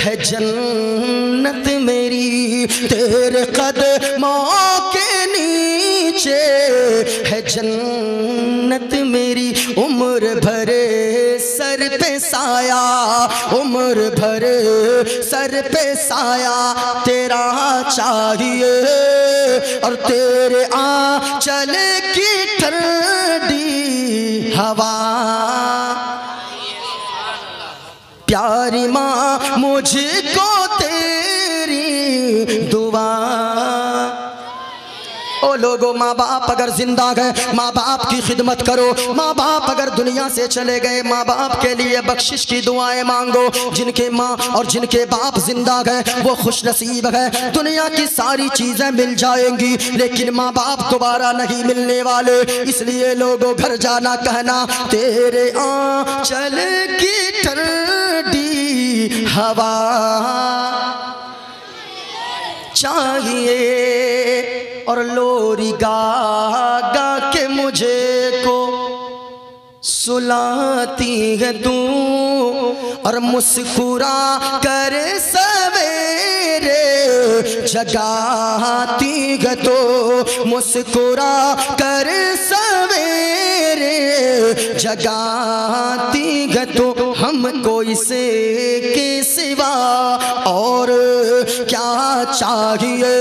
है जन्नत मेरी, तेरे कदमों के नीचे है जन्नत मेरी। उम्र भरे सर पे साया, उम्र भरे सर पे साया तेरा चाहिए और तेरे आंचल की ठंडी हवा। प्यारी माँ मुझको तेरी दुआ। ओ लोगों, माँ बाप अगर जिंदा गए माँ बाप की खिदमत करो। माँ बाप अगर दुनिया से चले गए माँ बाप के लिए बख्शिश की दुआएं मांगो। जिनके माँ और जिनके बाप जिंदा गए वो खुश नसीब है, दुनिया की सारी चीजें मिल जाएंगी लेकिन माँ बाप दोबारा नहीं मिलने वाले। इसलिए लोगों, घर जाना कहना तेरे आंचल की ठंडी हवा चाहिए और लोरी गा गा के मुझे को सुलाती है तू और मुस्कुरा कर सवेरे जगाती है तो मुस्कुरा कर सवेरे जगाती है तो हमको इसे के सिवा और क्या चाहिए।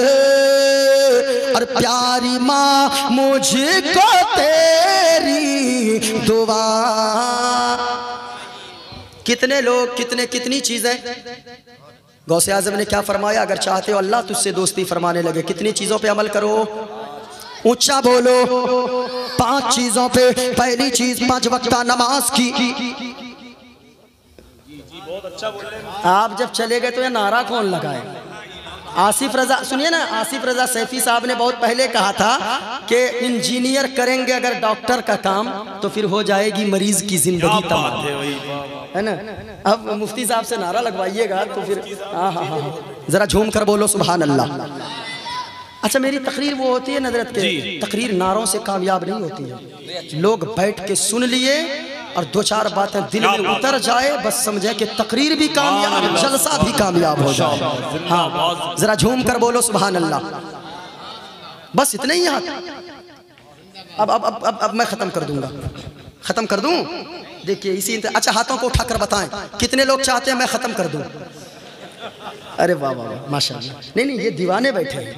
और प्यारी माँ मुझको तेरी दुआ। कितने लोग कितनी चीजें गौसे आज़म ने क्या फरमाया, अगर चाहते हो अल्लाह तुझसे दोस्ती फरमाने लगे कितनी चीजों पे अमल करो, ऊंचा बोलो। 5 चीजों पे। पहली चीज 5 वक्त नमाज की। आप जब चले गए तो ये नारा कौन लगाए? आसिफ रजा, सुनिए ना, आसिफ रजा सैफी साहब ने बहुत पहले कहा था कि इंजीनियर करेंगे अगर डॉक्टर का काम तो फिर हो जाएगी मरीज की जिंदगी तमाम, है ना। अब मुफ्ती साहब से नारा लगवाइएगा तो फिर हाँ हाँ हाँ जरा झूम कर बोलो सुभान अल्लाह। अच्छा, मेरी तकरीर वो होती है नजरत के, तकरीर नारों से कामयाब नहीं होती है। लोग बैठ के सुन लिए और 2-4 बातें दिल में उतर जाए, बस समझे कि तकरीर भी कामयाब, जलसा भी कामयाब हो जाए। हाँ, जरा झूम कर बोलो सुभान अल्लाह। बस इतने ही यहाँ। अब मैं खत्म कर दूंगा, खत्म कर दूं। देखिए इसी, अच्छा हाथों को उठाकर बताएं कितने लोग चाहते हैं मैं खत्म कर दूं। अरे वाह वाह वाह, माशाल्लाह। नहीं, ये दीवाने बैठे हैं,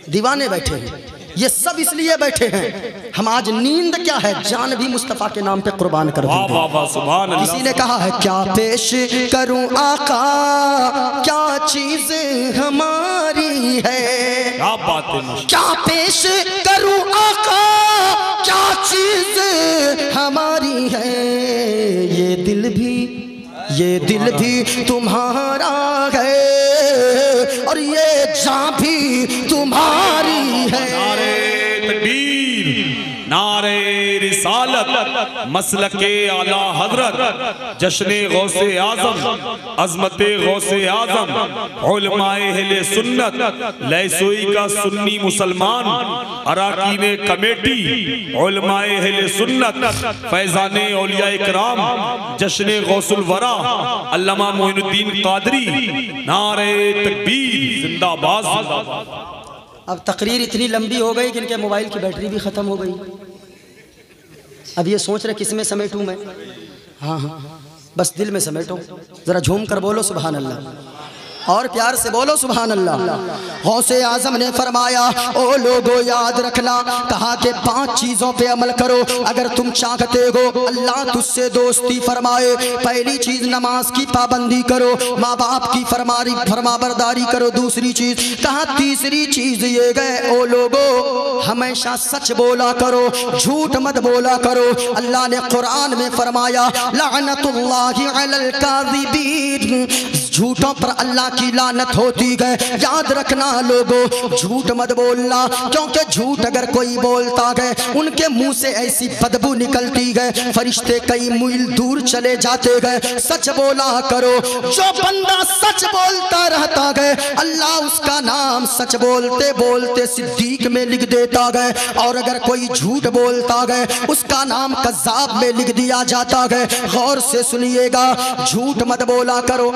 दीवाने बैठे हैं, ये सब इसलिए बैठे हैं। हम आज नींद क्या है, जान भी मुस्तफ़ा के नाम पे कुर्बान कर देंगे। किसी ने कहा है क्या पेश करूं आका, क्या चीज हमारी है, क्या बात है, क्या पेश करूं आका, क्या चीज हमारी है। ये दिल भी तुम्हारा है और ये जान भी तुम्हारी है। नारे तकबीर, नारे रिसालत, मसलके आला हजरत, जश्ने गौसे आजम, अजमते गौसे आजम, उलमाए अहले सुन्नत, लैसोई का सुन्नी मुसलमान, अराकीने कमेटी, उलमाए अहले सुन्नत, फैजाने औलिया इकराम, जश्ने गौसुल वरा, अल्लामा मोइनुद्दीन कादरी, नारे तकबीर, जिंदाबाद। अब तकरीर इतनी लंबी हो गई कि इनके मोबाइल की बैटरी भी ख़त्म हो गई। अब ये सोच रहे किस में समेटूं मैं। हाँ हाँ, बस दिल में समेटो, ज़रा झूम कर बोलो सुभान अल्लाह और प्यार से बोलो सुभान अल्लाह। गौसे आजम ने फरमाया, ओ लोगो याद रखना, कहा कि 5 चीज़ों पे अमल करो अगर तुम चाहते हो अल्लाह तुझसे दोस्ती फरमाए। पहली चीज़ नमाज की पाबंदी करो, माँ बाप की फरमाबरदारी करो। दूसरी चीज़ कहा, तीसरी चीज़ ये गए, ओ लोगो हमेशा सच बोला करो, झूठ मत बोला करो। अल्लाह ने कुरान में फरमाया, लअनतुल्लाहि अलल काज़िबीन, झूठों पर अल्लाह की लानत होती है। याद रखना लोगों, झूठ मत बोलना, क्योंकि झूठ अगर कोई बोलता है उनके मुंह से ऐसी बदबू निकलती है, फरिश्ते कई मील दूर चले जाते हैं। सच बोला करो, जो बंदा सच बोलता रहता है अल्लाह उसका नाम सच बोलते बोलते सिद्दीक में लिख देता है, और अगर कोई झूठ बोलता है उसका नाम कज़्ज़ाब में लिख दिया जाता है। गौर से सुनिएगा, झूठ मत बोला करो।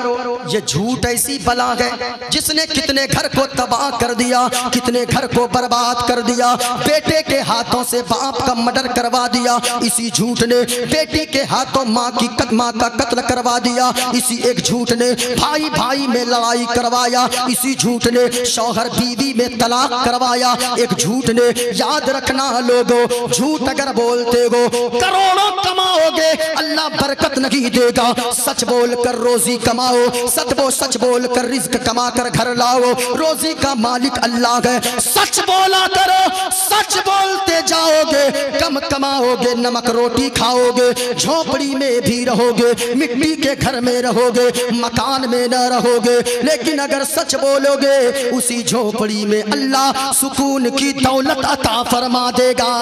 ये झूठ ऐसी बला है जिसने कितने घर को तबाह कर दिया, कितने घर को बर्बाद कर दिया। बेटे के हाथों से बाप का मर्डर करवा दिया, इसी झूठ ने बेटी के हाथों माँ का कत्ल करवा दिया। इसी एक झूठ ने भाई भाई में लड़ाई करवाया, इसी झूठ ने शौहर बीवी में तलाक करवाया। एक झूठ ने, याद रखना लोगों, झूठ अगर बोलते हो करोड़ों कमाओगे, अल्लाह बरकत नहीं देगा। सच बोल कर रोजी कमाओ, सच बोल कर रिज्क कमा कर घर लाओ, रोजी का मालिक अल्लाह है। सच बोला करो, सच बोलते जाओगे, कम कमाओगे, नमक रोटी खाओगे, झोपड़ी में भी रहोगे, मिट्टी के घर में रहोगे, मकान में न रहोगे। लेकिन अगर सच बोलोगे उसी झोपड़ी में अल्लाह सुकून की दौलत अता फरमा देगा।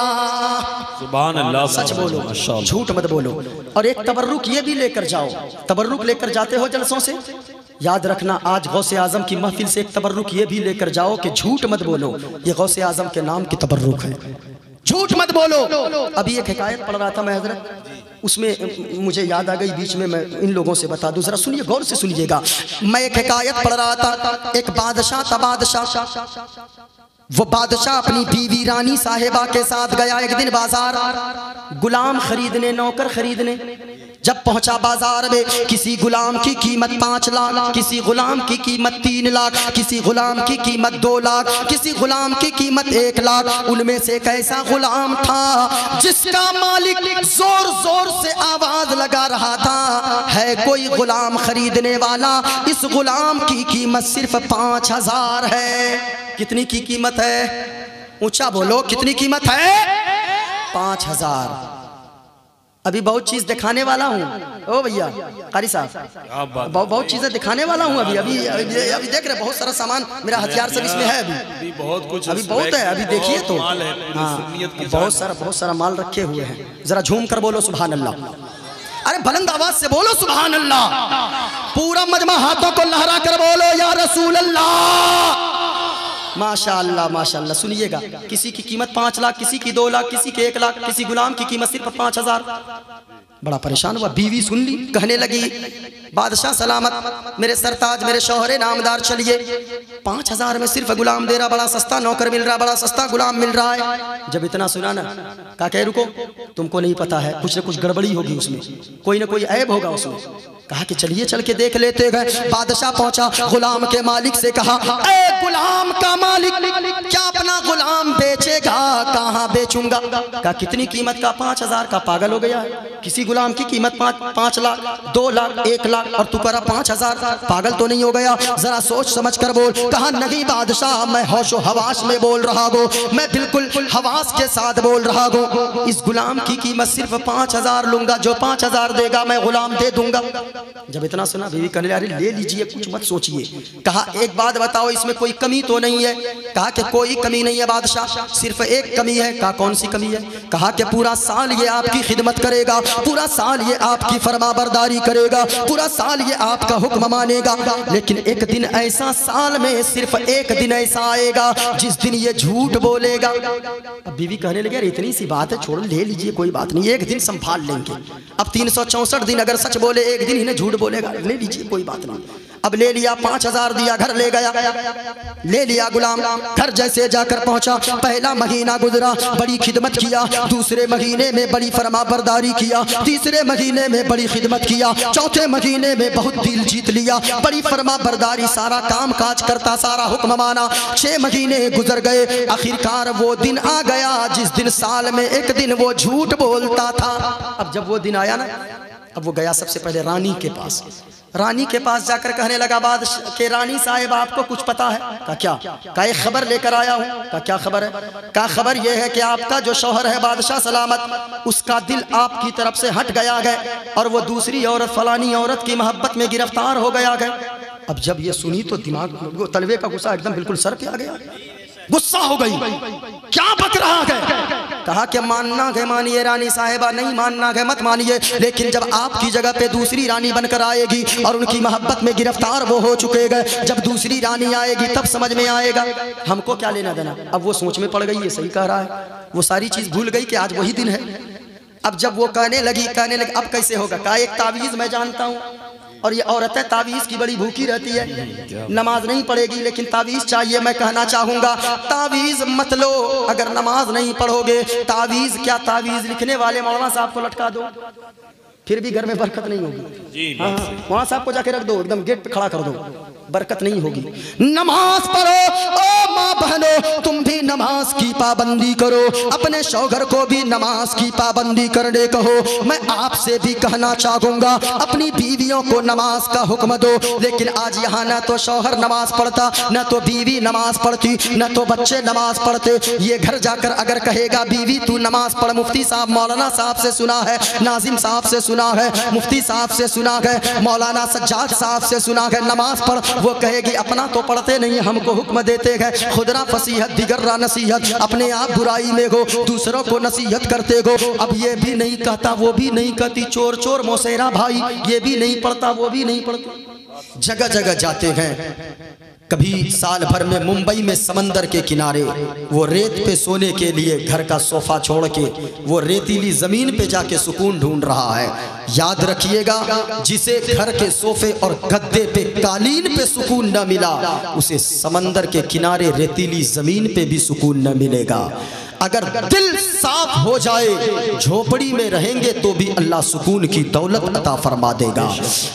सुभान अल्लाह। सच बोलो, झूठ मत बोलो। और एक तबर्रुक ये भी लेकर जाओ, तबर्रुक लेकर जाते हो जलसों से, याद रखना आज गौसे आजम की महफिल से एक तबर्रुक ये भी लेकर जाओ कि झूठ मत बोलो, ये गौसे आजम के नाम की तबर्रुक है, झूठ मत बोलो। अभी एक हिकायत पढ़ रहा था मैं हजरत, उसमें मुझे याद आ गई, बीच में मैं इन लोगों से बता दूं, जरा सुनिए, गौर से सुनिएगा। मैं एक हिकायत पढ़ रहा था, एक बादशाह था, बादशाह, वो बादशाह अपनी बीवी रानी साहिबा के साथ गया एक दिन बाजार, गुलाम खरीदने, नौकर खरीदने। जब पहुंचा बाजार में, किसी गुलाम की कीमत 5 लाख, किसी गुलाम की कीमत 3 लाख, किसी गुलाम की कीमत 2 लाख, किसी गुलाम की कीमत 1 लाख। उनमें से एक ऐसा गुलाम था जिसका मालिक जोर जोर से आवाज लगा रहा था, है कोई गुलाम खरीदने वाला, इस गुलाम की कीमत सिर्फ 5000 है। कितनी की कीमत है? ऊंचा बोलो, कितनी कीमत है? 5000। अभी बहुत चीज दिखाने वाला हूँ, ओ भैया कारी साहब, बहुत चीजें दिखाने वाला हूँ। अभी देख रहे, बहुत सारा सामान मेरा हथियार सब इसमें है। अभी बहुत कुछ, अभी बहुत है, अभी देखिए तो। हाँ, बहुत सारा माल रखे हुए हैं। जरा झूम कर बोलो सुभान अल्लाह, अरे बुलंद आवाज से बोलो सुभान अल्लाह। पूरा मजमा हाथों को लहरा कर बोलो या रसूल अल्लाह। माशाअल्लाह माशाअल्लाह। सुनिएगा, किसी की कीमत 5 लाख, किसी की 2 लाख, किसी की 1 लाख, किसी गुलाम की कीमत सिर्फ 5000। बड़ा परेशान हुआ, बीवी सुन ली, कहने लगी बादशाह सलामत, मेरे सरताज, मेरे शौहरे नामदार, चलिए 5000 में सिर्फ गुलाम दे रहा, बड़ा सस्ता नौकर मिल रहा, बड़ा सस्ता गुलाम मिल रहा है। जब इतना सुना ना, कहा कह रुको, तुमको नहीं पता है, कुछ न कुछ गड़बड़ी होगी उसमें, कोई ना कोई ऐब होगा उसमें। कहा कि चलिए चल के देख लेते गए। बादशाह पहुंचा, गुलाम के मालिक से कहा, ए गुलाम का मालिक, क्या अपना गुलाम बेचेगा? कहाँ बेचूंगा? कहा कितनी कीमत का? 5000 का। पागल हो गया है? किसी गुलाम की कीमत 5 लाख, 2 लाख, 1 लाख और तू करा 5000? पागल तो नहीं हो गया? जरा सोच समझ कर बोल। कहा नहीं बादशाह, मैं होशो हवास में बोल रहा हूँ, मैं बिल्कुल हवास के साथ बोल रहा हूँ। इस गुलाम की कीमत सिर्फ 5000 लूंगा, जो 5000 देगा मैं गुलाम दे दूंगा। जब इतना सुना, बीवी कहने लगी ले लीजिए, कुछ मत सोचिए। कहा एक बात बताओ, इसमें कोई कमी तो नहीं है? कहा कि कोई कमी नहीं है बादशाह, सिर्फ एक कमी है। कहा कौन सी कमी है? कहा कि पूरा साल ये आपकी खिदमत करेगा, पूरा साल ये आपकी फरमाबरदारी करेगा, पूरा साल ये आपका हुक्म मानेगा, लेकिन एक दिन ऐसा साल में सिर्फ एक दिन ऐसा आएगा जिस दिन ये झूठ बोलेगा। अब बीवी कहने लगी अरे इतनी सी बात है, छोड़ ले लीजिए, कोई बात नहीं, एक दिन संभाल लेंगे। अब 364 दिन अगर सच बोले, एक दिन इन्हें झूठ बोलेगा, ले लीजिए कोई बात नहीं। अब ले लिया, 5000 दिया, घर ले गया, ले लिया गुलाम। घर जैसे जाकर पहुंचा, पहला महीना गुजरा, बड़ी खिदमत किया, दूसरे महीने में बड़ी फरमाबरदारी किया, तीसरे महीने में बड़ी खिदमत किया, चौथे महीने में बहुत दिल जीत लिया, बड़ी फरमाबरदारी, सारा काम काज करता, सारा हुक्म माना। 6 महीने गुजर गए, आखिरकार वो दिन आ गया जिस दिन साल में एक दिन वो झूठ बोलता था। अब जब वो दिन आया ना, अब वो गया सबसे पहले रानी के पास। रानी के पास जाकर कहने लगा बादशाह के रानी साहिब आपको कुछ पता है? कहा क्या? कहा एक खबर लेकर आया हूँ। कहा क्या खबर है? कहा खबर यह है कि आपका जो शौहर है बादशाह सलामत, उसका दिल आपकी तरफ से हट गया है और वो दूसरी औरत, फलानी औरत की मोहब्बत में गिरफ्तार हो गया है। अब जब ये सुनी तो दिमाग, तलवे का गुस्सा एकदम बिल्कुल सर पे आ गया, गुस्सा हो गई, क्या बक रहा है? कहा कि मानना है मानिए रानी साहिबा, नहीं मानना है मत मानिए, लेकिन जब आपकी जगह पे दूसरी रानी बनकर आएगी और उनकी मोहब्बत में गिरफ्तार वो हो चुके गए, जब दूसरी रानी आएगी तब समझ में आएगा, हमको क्या लेना देना। अब वो सोच में पड़ गई, ये सही कह रहा है, वो सारी चीज भूल गई कि आज वही दिन है। अब जब वो कहने लगी अब कैसे होगा? कहा एक तावीज मैं जानता हूँ, और ये औरतें तावीज़ की बड़ी भूखी रहती है, नमाज नहीं पढ़ेगी लेकिन तावीज़ चाहिए। मैं कहना चाहूँगा तावीज़ मत लो, अगर नमाज नहीं पढ़ोगे तावीज़ क्या, तावीज़ लिखने वाले मौलाना साहब को लटका दो, फिर भी घर में बरकत नहीं होगी। हाँ, मौलाना साहब को जाके रख दो, एकदम गेट पे खड़ा कर दो, बरकत नहीं होगी। नमाज पढ़ो ओ माँ बहनों, तुम भी नमाज की पाबंदी करो, अपने शौहर को भी नमाज की पाबंदी करने कहो। मैं आपसे भी कहना चाहूँगा अपनी बीवियों को नमाज का हुक्म दो। लेकिन आज यहाँ न तो शौहर नमाज पढ़ता, न तो बीवी नमाज पढ़ती, न तो बच्चे नमाज पढ़ते। ये घर जाकर अगर कहेगा बीवी तू नमाज पढ़, मुफ्ती साहब मौलाना साहब से सुना है, नाजिम साहब से सुना है, मुफ्ती साहब से सुना है, मौलाना सज्जाद साहब से सुना है नमाज पढ़, वो कहेगी अपना तो पढ़ते नहीं, हमको हुक्म देते हैं। खुदरा फसीहत दिगर्रा नसीहत, अपने आप बुराई में हो, दूसरों को नसीहत करते हो। अब ये भी नहीं कहता, वो भी नहीं कहती, चोर चोर मौसेरा भाई, ये भी नहीं पढ़ता, वो भी नहीं पढ़ता। जगह जगह जाते हैं। कभी साल भर में मुंबई में समंदर के किनारे वो रेत पे सोने के लिए घर का सोफा छोड़ के वो रेतीली जमीन पे जाके सुकून ढूंढ रहा है। याद रखिएगा, जिसे घर के सोफे और गद्दे पे कालीन पे सुकून न मिला, उसे समंदर के किनारे रेतीली जमीन पे भी सुकून न मिलेगा। अगर दिल साफ हो जाए, झोपड़ी में रहेंगे तो भी अल्लाह सुकून की दौलत अता फरमा देगा।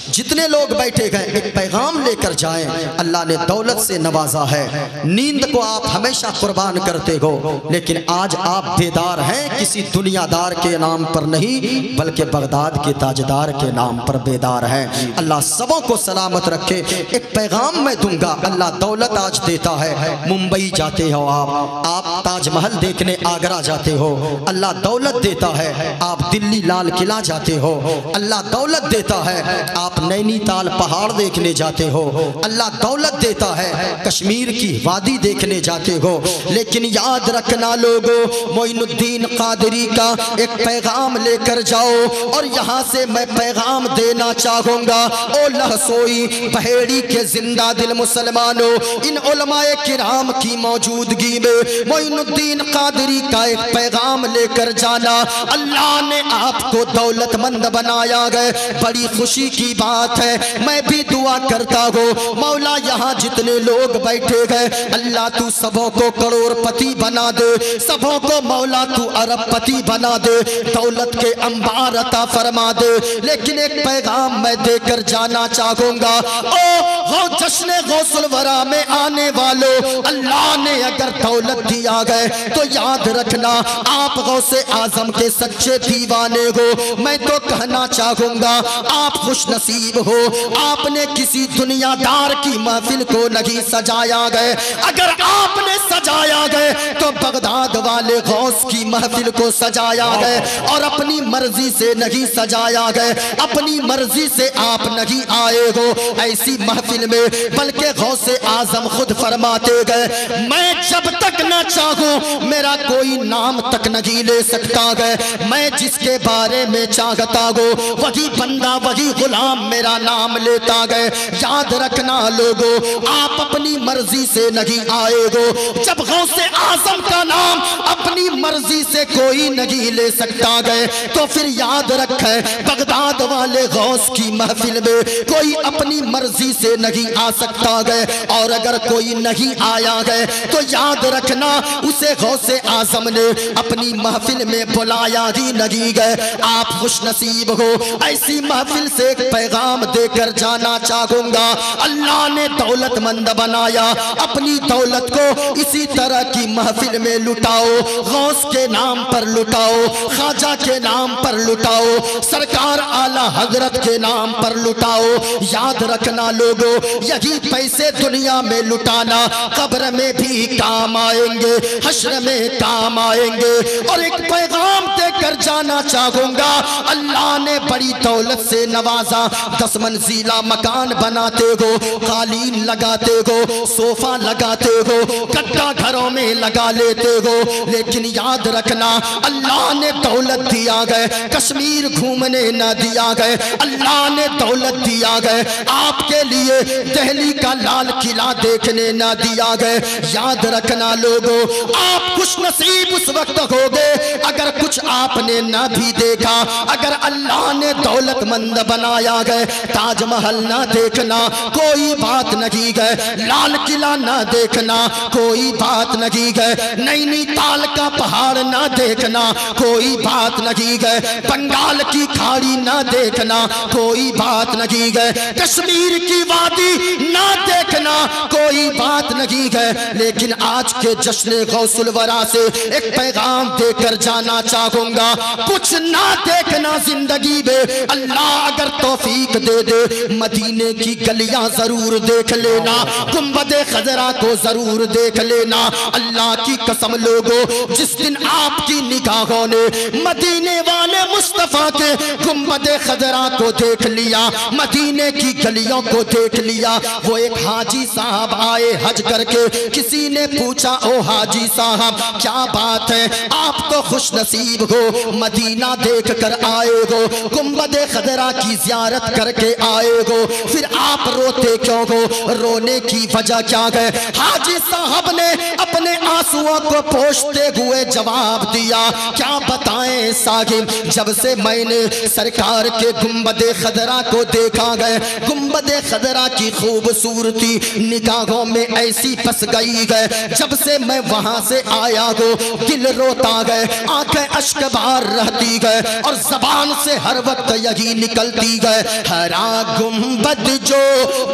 जितने लोग बैठे गए एक पैगाम लेकर जाएं, अल्लाह ने दौलत से नवाजा है। नींद को आप हमेशा कुर्बान करते हो, लेकिन आज आप बेदार हैं किसी दुनियादार के नाम पर नहीं, बल्कि बगदाद के ताजदार के नाम पर बेदार हैं। अल्लाह सबों को सलामत रखे। एक पैगाम मैं दूंगा, अल्लाह दौलत आज देता है। मुंबई जाते हो आप ताजमहल देखने आगरा जाते हो, अल्लाह दौलत देता है। आप दिल्ली लाल किला जाते हो, अल्लाह दौलत देता है। आप नैनीताल पहाड़ देखने जाते हो, अल्लाह दौलत देता है। कश्मीर की वादी देखने जाते हो, लेकिन याद रखना लोगों, मोइनुद्दीन कादरी का एक पैगाम लेकर जाओ। और यहाँ से मैं पैगाम देना चाहूँगा, ओ लहसोई पहेड़ी के जिंदा दिल मुसलमानों, इन उलमाए किराम की मौजूदगी में मोइनुद्दीन कादरी का एक पैगाम लेकर जाना। अल्लाह ने आपको दौलतमंद बनाया है, बड़ी खुशी की बात है। मैं भी दुआ करता हूँ मौला यहाँ जितने लोग बैठे गए, अल्लाह तू सबों को करोड़पति बना दे, सबों को मौला तू अरबपति बना दे, दौलत के अंबार अता फरमा दे। लेकिन एक पैगाम मैं देकर जाना चाहूँगा, ओ जश्न गौसुल वरा में आने वालों, अल्लाह ने अगर दौलत दिया गए तो याद रखना आप गौसे आजम के सच्चे दीवाने हो। मैं तो कहना चाहूँगा आप खुश नसीब हो, आपने किसी दुनियादार की महफिल को नहीं सजाया गए। अगर आपने सजाया गए तो बगदाद वाले गौस की महफिल को सजाया गए, और अपनी मर्जी से नहीं सजाया गए, अपनी मर्जी से आप नहीं आए हो ऐसी महफिल में, बल्कि गौसे आजम खुद फरमाते गए मैं जब तक न चाहूं मेरा कोई नाम तक नहीं ले सकता है। मैं जिसके बारे में चाहता हो वही बंदा वही गुलाम मेरा नाम लेता गए। याद रखना लोगों, आप अपनी मर्जी से नहीं आए हो। जब गौसे आजम का नाम अपनी मर्जी से कोई नहीं ले सकता गए, तो फिर याद रखे बगदाद वाले गौस की महफिल में कोई अपनी मर्जी से नहीं आ सकता गए। और अगर कोई नहीं आया गए तो याद रखना उसे गौसे आजम ने अपनी महफिल में बुलाया ही नहीं गए। आप खुश नसीब हो, ऐसी महफिल से एक पैगाम देकर जाना चाहूंगा। अल्लाह ने दौलतमंद बनाया, अपनी दौलत को इसी तरह की महफिल में लुटाओ, गौस के नाम पर लुटाओ, ख्वाजा के नाम पर लुटाओ, सरकार आला हजरत के नाम पर लुटाओ। याद रखना लोगों, यही पैसे दुनिया में लुटाना कब्र में भी काम आएंगे, हश्र में काम आएंगे। और एक पैगाम देकर जाना चाहूंगा, अल्लाह ने बड़ी दौलत से नवाजा। 10 मंजिला मकान बनाते हो, कालीन लगाते हो, सोफा लगाते हो, गद्दा घरों में लगा लेते हो, लेकिन याद रखना अल्लाह ने दौलत दिया गए, कश्मीर घूमने न दिया गए। अल्लाह ने दौलत दिया गए, आपके लिए दिल्ली का लाल किला देखने न दिया गए। याद रखना लोगों, आप खुश नसीब उस वक्त हो गए अगर कुछ आपने न भी देखा। अगर अल्लाह ने दौलतमंद बनाया गए, ताजमहल न देखना कोई बात नहीं गए, लाल किला न देखना कोई बात नहीं गए, नैनीताल का पहाड़ ना देखना कोई बात नहीं है, बंगाल की खाड़ी ना देखना कोई बात नहीं है, कश्मीर की वादी ना देखना कोई बात नहीं है, लेकिन आज के जश्न गौसुल वरा से एक पैगाम देकर जाना चाहूंगा। कुछ ना देखना जिंदगी में, अल्लाह अगर तौफीक दे दे मदीने की गलियां जरूर देख लेना, गुंबदे खजरा को जरूर देख लेना। अल्लाह की कसम लोगों, जिस दिन आपकी निगाहों ने मदीने वाले मुस्तफा के गुंबदे खजरा को देख लिया, मदीने की गलियों को देख लिया, वो एक हाजी साहब आए हज करके, किसी ने पूछा ओ हाजी साहब क्या बात है, आप तो खुश नसीब हो, मदीना देख कर आए हो, गुंबदे खजरा की जियारत करके आए हो, फिर आप रोते क्यों हो, रोने की वजह क्या है? हाजी साहब ने अपने आंसुओं को पोंछते हुए जवाब दिया, क्या बताएं साहिब, जब से मैंने सरकार के गुंबदे खजरा को देखा है, गुंबदे खजरा की खूबसूरती निगाहों में ऐसी फंस गई है, जब से मैं वहां से आया हूँ दिल रोता है, आंखें अश्क बार रहती है और जबान से हर वक्त यही निकलती है, हरा गुंबद जो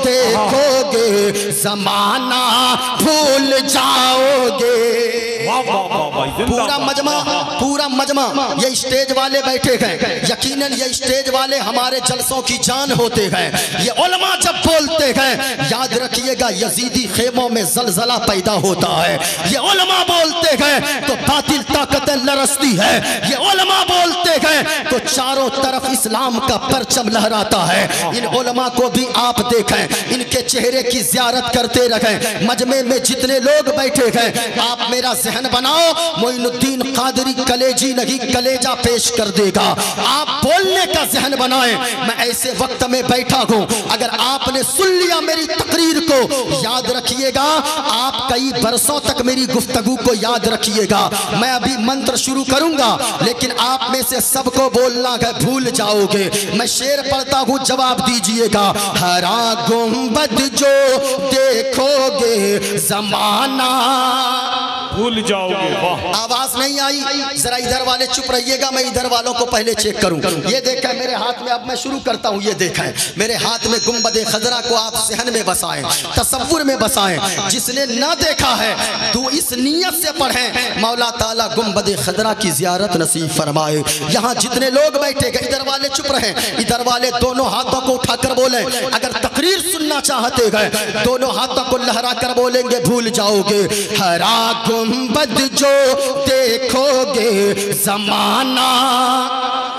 देखोगे जमाना भूल जाओगे। पूरा मजमा ये स्टेज वाले बैठे हैं, यकीनन ये स्टेज वाले हमारे जलसों की जान होते हैं। ये उलमा जब बोलते हैं याद रखिएगा यजीदी खेमों में जलजला पैदा होता है, ये उलमा बोलते हैं तो बातिल ताकतें लरसती है, ये उलमा बोलते हैं तो चारों तरफ इस्लाम का परचम लहराता है। इन उलमा को भी आप देखें, इनके चेहरे की ज़ियारत करते रहें। मजमे में जितने लोग बैठे हैं आप मेरा जहन बनाओ, मोइनुद्दीन कादरी कलेजी नहीं कलेजा पेश कर देगा। आप बोलने का जहन बनाएं। मैं ऐसे वक्त में बैठा हूं, अगर आपने सुन लिया मेरी तकरीर को याद रखिएगा, आप कई बरसों तक मेरी गुफ्तगू को याद रखिएगा। मैं अभी मंत्र शुरू करूंगा लेकिन आप में से सबको बोलना है, भूल जाओगे। मैं शेर पढ़ता हूं, जवाब दीजिएगा। हरा गुंबद जो देखोगे जमाना भूल जाओगे। वाह, आवाज नहीं आई, जरा इधर वाले चुप रहिएगा, मैं इधर वालों को पहले चेक करूं। ये देखा मेरे हाथ में, अब मैं शुरू करता हूं। ये देखा मेरे हाथ में गुंबदे खजरा को आप ज़हन में बसाएं, तसव्वुर में बसाएं। जिसने ना देखा है तो इस नियत से पढ़ें, मौला ताला गुंबदे खजरा की जियारत नसीब फरमाए। यहाँ जितने लोग बैठे गए, इधर वाले चुप रहें, इधर वाले दोनों हाथों को उठाकर बोलें। अगर तकरीर सुनना चाहते हैं दोनों हाथों को लहरा कर बोलेंगे, भूल जाओगे। हरा गुंबद जो देखोगे जमाना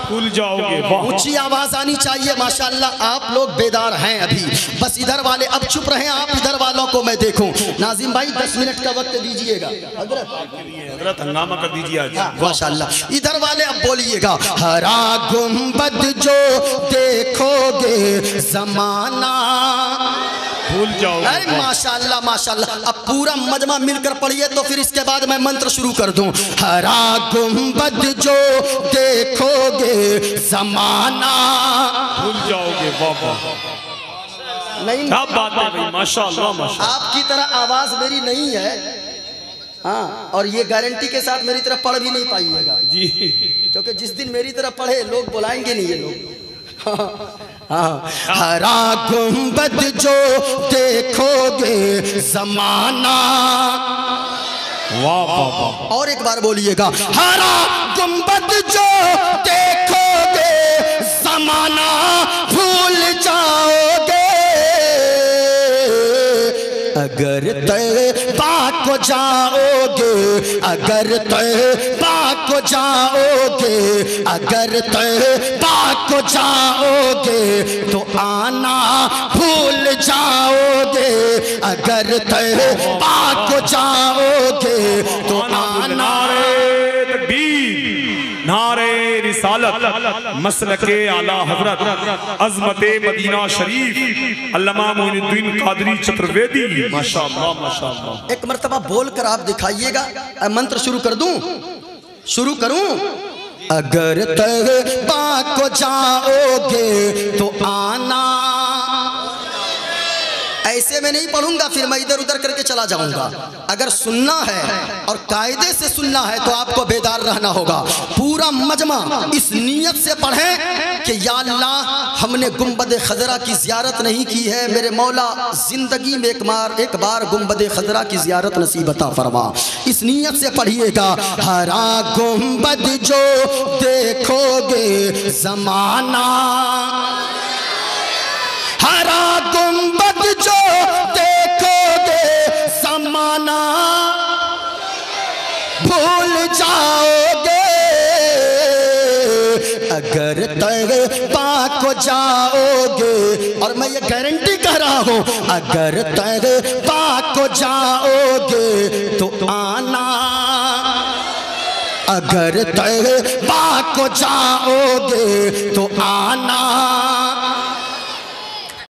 भूल जाओगे। ऊंची आवाज आनी चाहिए। माशाअल्लाह आप लोग बेदार हैं अभी, बस इधर वाले अब चुप रहे, आप इधर वालों को मैं देखूं। नाजिम भाई 10 मिनट का वक्त दीजिएगा, हजरत हंगामा कर दीजिए आज। माशाअल्लाह इधर वाले अब बोलिएगा। हरा गुंबद जो देखोगे जमाना भूल जाओगे। माशाअल्लाह माशाअल्लाह। अब पूरा मजमा मिलकर पढ़िए तो फिर इसके बाद मैं मंत्र शुरू कर दूं। हरा गुंबद जो देखोगे जमाना भूल जाओगे। वाह वाह, नहीं क्या बात है भाई, माशाअल्लाह माशाअल्लाह। आपकी तरह आवाज मेरी नहीं है, हाँ, और ये गारंटी के साथ मेरी तरफ पढ़ भी नहीं पाइएगा जी, क्योंकि जिस दिन मेरी तरफ पढ़े लोग बुलाएंगे नहीं ये लोग। हाँ, हरा गुंबद जो देखोगे जमाना। वाह वाह वाह। और एक बार बोलिएगा। हरा गुंबद जो देखोगे जमाना भूल जाओगे। अगर तैबा को जाओगे, अगर तैबा को जाओगे, अगर तैबा को जाओगे तो आना भूल जाओगे। अगर तैबा को जाओगे तो आना। नारे रिसालत मसलके आला हजरत अज़मते मदीना शरीफ अल्लामा मोइनुद्दीन कादरी चतुर्वेदी। माशाअल्लाह माशाअल्लाह। एक मर्तबा बोल कर आप दिखाइएगा। मंत्र शुरू कर दूं, शुरू करूं। अगर तैबा को जाओगे तो आना। ऐसे में नहीं पढ़ूंगा फिर मैं इधर उधर करके चला जाऊंगा। अगर सुनना है और कायदे से सुनना है तो आपको बेदार रहना होगा। पूरा मजमा इस नीयत से पढ़ें कि या अल्लाह हमने गुंबद खजरा की जियारत नहीं की है, मेरे मौला जिंदगी में एक बार गुंबद खजरा की जियारत नसीब अता फरमा। इस नीयत से पढ़िएगा। हरा गुंबद जो देखोगे जमाना, हरा गुंबद जो देखोगे ज़माना, भूल जाओगे अगर तैबा को जाओगे। और मैं ये गारंटी कह रहा हूँ, अगर तैबा को जाओगे तो आना, अगर तैबा को जाओगे तो आना।